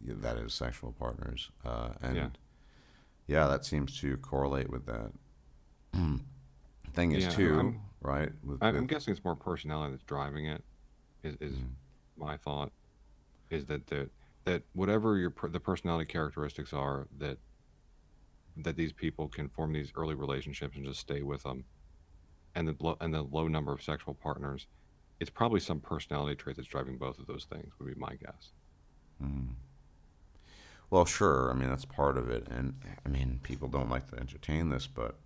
that is sexual partners. Yeah. That seems to correlate with that. Thing is, too, right? I'm guessing it's more personality that's driving it. Is my thought is that whatever the personality characteristics are, that these people can form these early relationships and just stay with them, and the low number of sexual partners, it's probably some personality trait that's driving both of those things, would be my guess. Well, sure. I mean, that's part of it, and I mean, people don't like to entertain this, but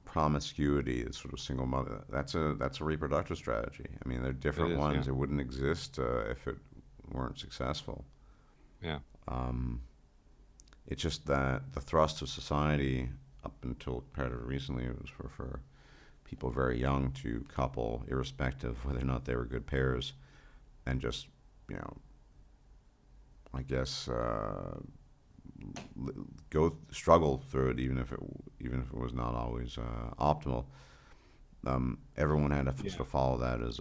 promiscuity is sort of single mother. That's a reproductive strategy. I mean, there are different ones. It wouldn't exist if it weren't successful. Yeah. It's just that the thrust of society up until comparatively recently was for people very young to couple, irrespective of whether or not they were good pairs, and just I guess struggle through it, even if it was not always optimal. Everyone had to sort of follow that as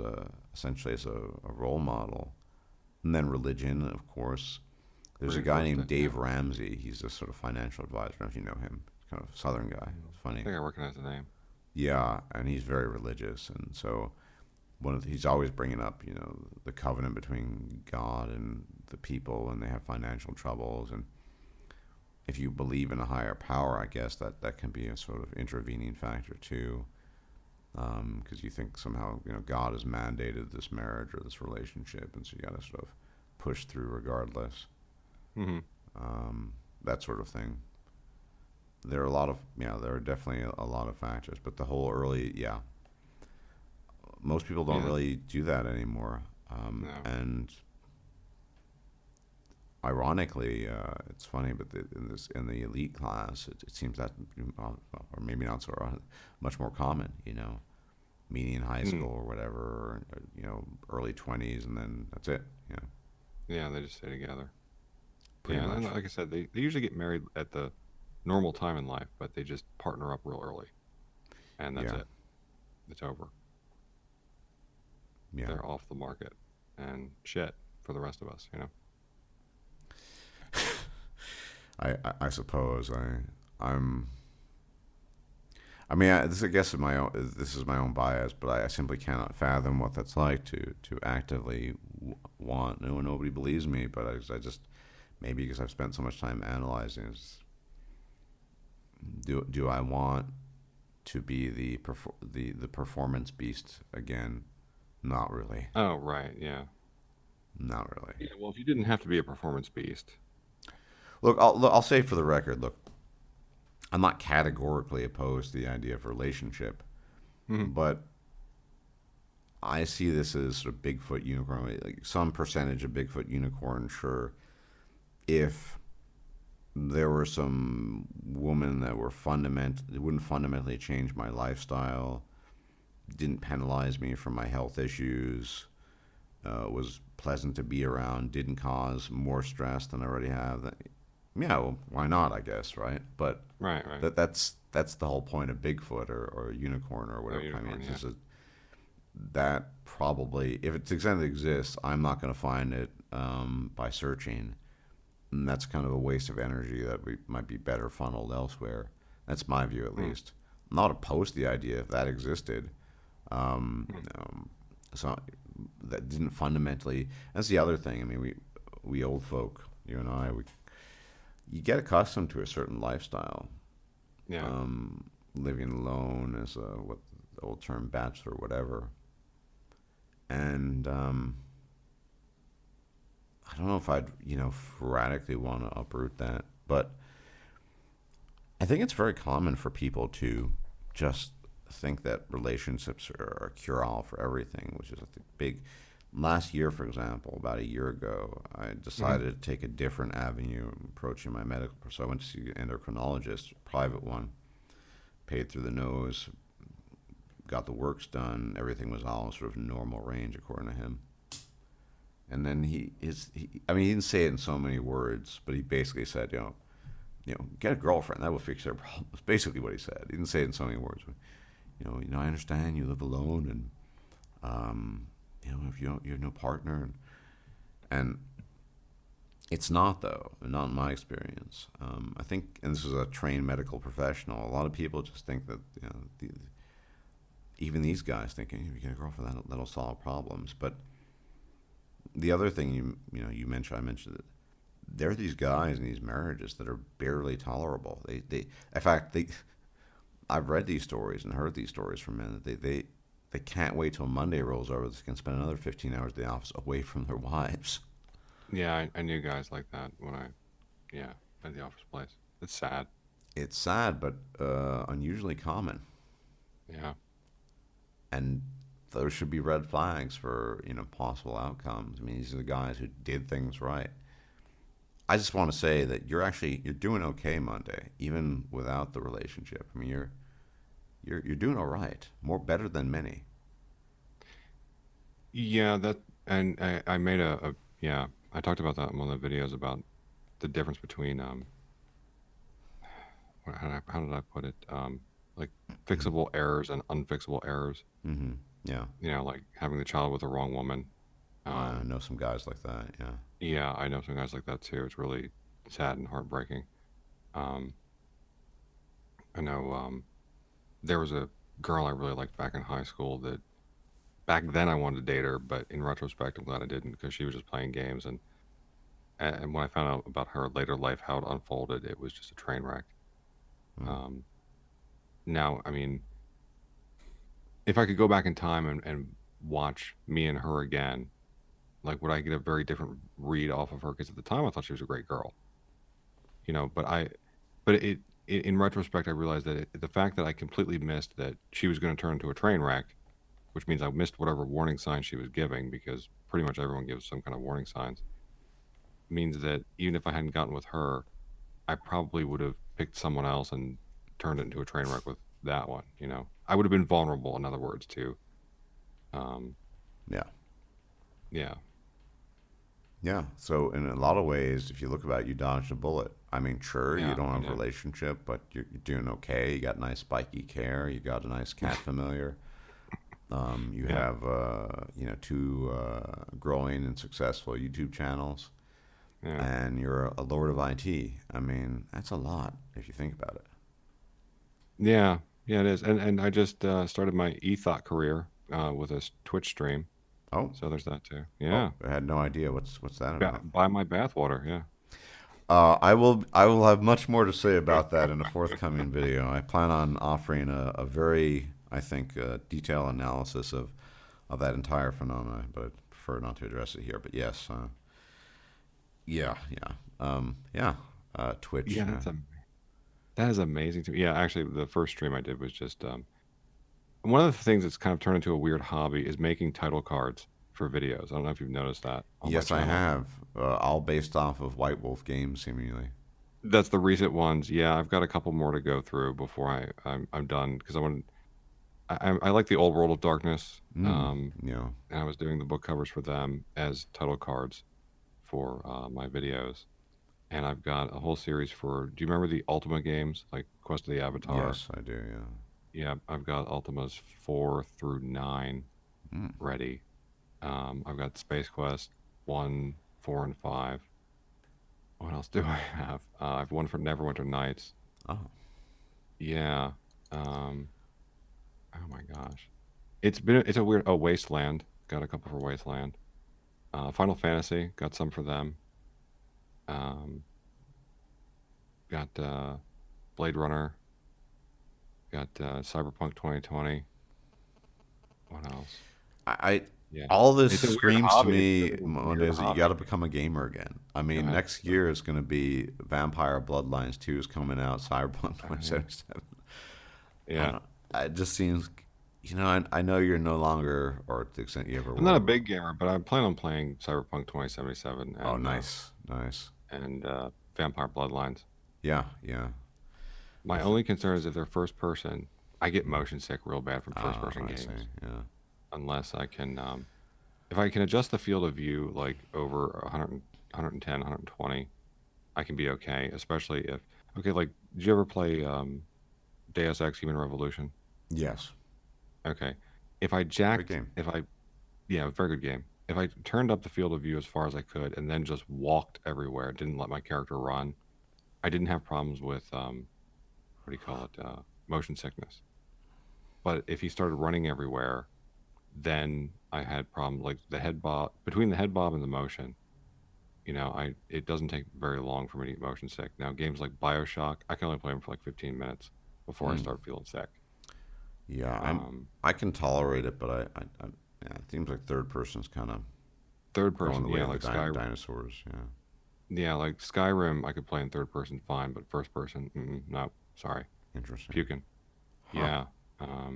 essentially as a role model, and then religion, of course. There's a guy named Dave Ramsey. He's a sort of financial advisor. I don't know if you know him. He's kind of a Southern guy. It's funny. I think I recognize the name. Yeah, and he's very religious, and so he's always bringing up, the covenant between God and the people, and they have financial troubles, and if you believe in a higher power, I guess that can be a sort of intervening factor too, because you think somehow God has mandated this marriage or this relationship, and so you got to sort of push through regardless. That sort of thing. There are definitely a lot of factors, but the whole most people don't really do that anymore. No. And ironically, it's funny, but in the elite class, it seems that, or maybe not so much more common. Meeting in high school or whatever, or, early 20s, and then that's it. Yeah, they just stay together. Pretty much. And like I said, they usually get married at the normal time in life, but they just partner up real early, and that's it. It's over. Yeah. They're off the market, and shit for the rest of us. I suppose I mean, I guess this is my own bias, but I simply cannot fathom what that's like to actively want. No, nobody believes me, but I just maybe because I've spent so much time analyzing. Do I want to be the performance beast again? Not really. Oh, right, yeah. Not really. Yeah, well, if you didn't have to be a performance beast. I'll say for the record. Look, I'm not categorically opposed to the idea of relationship, Mhm. but I see this as sort of Bigfoot unicorn, like some percentage of Bigfoot unicorn. Sure, if there were some women that wouldn't fundamentally change my lifestyle, didn't penalize me for my health issues, was pleasant to be around, didn't cause more stress than I already have. Yeah, well, why not? I guess, right? But Right, right. that's the whole point of Bigfoot or unicorn or Oh, whatever. I mean, unicorn, it's yeah. just that probably, if it's extent it exists, I'm not going to find it by searching. And that's kind of a waste of energy that we might be better funneled elsewhere. That's my view, at Mm, least. I'm not opposed to the idea if that existed. mm. So that didn't fundamentally. That's the other thing. I mean, we old folk, you and I, you get accustomed to a certain lifestyle. Yeah. Living alone as what the old term bachelor, whatever. And I don't know if I'd radically want to uproot that, but I think it's very common for people to just think that relationships are a cure-all for everything, which is a big. Last year, for example, about a year ago, I Hmm. decided to take a different avenue approaching my medical. So I went to see an endocrinologist, private one, paid through the nose, got the works done. Everything was all sort of normal range according to him. And then I mean, he didn't say it in so many words, but he basically said, get a girlfriend. That will fix their problems. Basically, what he said. He didn't say it in so many words. But, I understand you live alone, and if you have no partner, and it's not though, not in my experience. I think, and this is a trained medical professional. A lot of people just think that even these guys thinking if you get a girlfriend, that'll solve problems. But the other thing you mentioned, I mentioned that there are these guys in these marriages that are barely tolerable. In fact, I've read these stories and heard these stories from men that they can't wait till Monday rolls over. They can spend another 15 hours at the office away from their wives. Yeah, I knew guys like that when yeah, at the office place. It's sad. It's sad, but unusually common, Yeah. and those should be red flags for possible outcomes. I mean, these are the guys who did things right. I just want to say that you're doing okay Monday, even without the relationship. I mean, you're doing all right, more better than many. Yeah, and I made yeah, I talked about that in one of the videos about the difference between how did I put it? Like fixable errors and unfixable errors. Mm-hmm. Yeah, Like having the child with the wrong woman. I Um, know some guys like that. Yeah. yeah, I know some guys like that too. It's really sad and heartbreaking. Um, I know there was a girl I really liked back in high school that back then I wanted to date her, but in retrospect, I'm glad I didn't because she was just playing games. And when I found out about her later life, how it unfolded, it was just a train wreck. Mm. Um, now, I mean, if I could go back in time and watch me and her again, like would I get a very different read off of her? Because at the time I thought she was a great girl, but in retrospect, I realized that the fact that I completely missed that she was going to turn into a train wreck, which means I missed whatever warning signs she was giving, because pretty much everyone gives some kind of warning signs, means that even if I hadn't gotten with her, I probably would have picked someone else and turned it into a train wreck with that one. I would have been vulnerable, in other words, to, um, Yeah. yeah, Yeah. So in a lot of ways, if you look about it, you dodged a bullet. I mean, sure, you yeah, don't I have a did. relationship, but you're doing okay. You got nice spiky hair. You got a nice cat familiar. You Yeah, have two growing and successful YouTube channels, yeah, and you're a lord of IT. I mean, that's a lot if you think about it. yeah. Yeah, it is. And I just started my e-thought career with a Twitch stream. Oh, So there's that too. oh, Yeah. I had no idea. What's that about? Buy my bathwater. Yeah. I will have much more to say about that in a forthcoming video. I plan on offering a very, I think, detailed analysis of that entire phenomena, but I prefer not to address it here. But yes, yeah, Twitch. Yeah, that is amazing to me. Yeah, actually, the first stream I did was just one of the things that's kind of turned into a weird hobby is making title cards for videos. I don't know if you've noticed that on my Yes, I channel. have. All based off of White Wolf games, seemingly. That's the recent ones. Yeah, I've got a couple more to go through before I'm done because I like the old World of Darkness. Yeah. And I was doing the book covers for them as title cards for my videos. And I've got a whole series for. Do you remember the Ultima games like Quest of the Avatar? Yes, I do. Yeah. Yeah, I've got Ultimas 4 through 9 Mm. ready. I've got Space Quest 1, 4, and 5. What else do I have? I've one for Neverwinter Nights. Oh. Yeah. Oh my gosh. It's a weird. Oh, Wasteland. Got a couple for Wasteland. Final Fantasy. Got some for them. Um, got Blade Runner. Got Cyberpunk 2020. What else? I Yeah. all this It's a weird screams to hobby. me, It's a weird Monday, is that you hobby. got to become a gamer again. I Go mean, ahead. next year is going to be Vampire Bloodlines 2 is coming out, Cyberpunk Oh, yeah. 2077. Yeah. It just seems, I know you're no longer, or to the extent you ever I'm not a were. big gamer, but I plan on playing Cyberpunk 2077 and Oh, nice. Vampire Bloodlines. Yeah, yeah. My only concern is if they're first person, I get motion sick real bad from first person I games. see. Yeah. Unless I can, if I can adjust the field of view like over 100, 110, 120, I can be okay. Especially if, okay, like, did you ever play Deus Ex Human Revolution? Yes. Okay. If I Great jacked, game. yeah, very good game. If I turned up the field of view as far as I could and then just walked everywhere, didn't let my character run, I didn't have problems with, what do you call it, motion sickness. But if he started running everywhere, then I had problems like the head bob, between the head bob and the motion. It doesn't take very long for me to get motion sick. Now, games like BioShock, I can only play them for like 15 minutes before I start feeling sick. Yeah, Um, I can tolerate it, but yeah, it seems like third person's kind of Third going person, the way yeah, of like the dinosaurs. Yeah. Yeah, like Skyrim, I could play in third person fine, but first person, no, sorry, Interesting. puking. Huh. Yeah,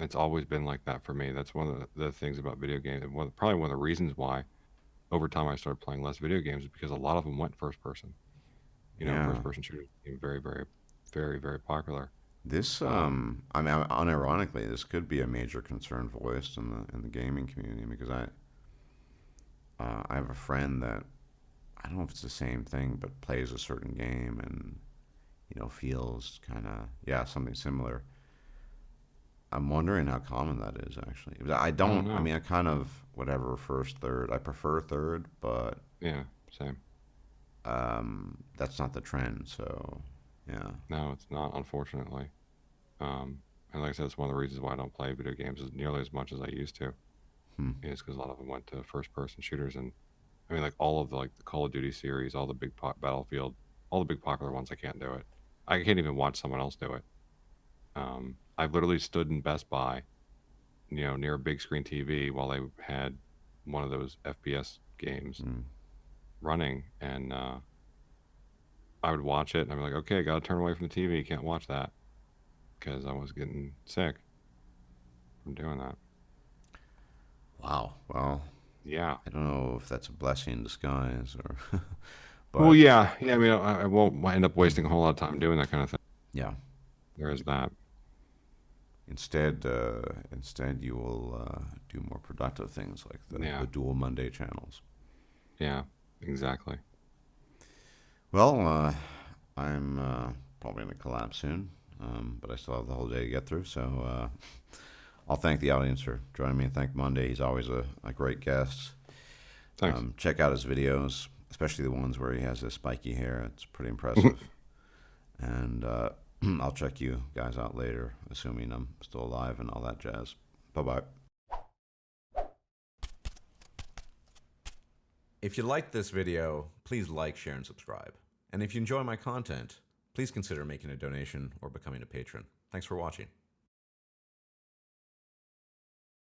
it's always been like that for me. That's one of the things about video games, and probably one of the reasons why over time I started playing less video games is because a lot of them went first person. Yeah. First person shooters became very, very, very, very popular. This, I mean, unironically, this could be a major concern voiced in the gaming community because I have a friend that I don't know if it's the same thing, but plays a certain game and feels kind of something similar. I'm wondering how common that is actually. I I don't don't. I know. mean, I kind of whatever first, third. I prefer third, but Yeah, same. that's not the trend. So yeah. No, it's not, unfortunately. And like I said, it's one of the reasons why I don't play video games as nearly as much as I used to. Hmm. Is because a lot of them went to first person shooters, and I mean, like all of the Call of Duty series, all the big Battlefield, all the big popular ones. I can't do it. I can't even watch someone else do it. I've literally stood in Best Buy, near a big screen TV while they had one of those FPS games Mm. running, and I would watch it, and I'm like, okay, gotta turn away from the TV. Can't watch that because I was getting sick from doing that. Wow. Well, Yeah. I don't know if that's a blessing in disguise or, Well, but yeah. I mean, I won't end up wasting a whole lot of time doing that kind of thing. yeah. There is that. Instead, you will do more productive things like Yeah. the dual Monday channels. Yeah. Exactly. Well, I'm probably going to collapse soon, but I still have the whole day to get through. So I'll thank the audience for joining me and thank Monday. He's always a great guest. Thanks. Check out his videos, especially the ones where he has this spiky hair. It's pretty impressive. And I'll check you guys out later, assuming I'm still alive and all that jazz. Bye-bye. If you liked this video, please like, share, and subscribe. And if you enjoy my content, please consider making a donation or becoming a patron. Thanks for watching.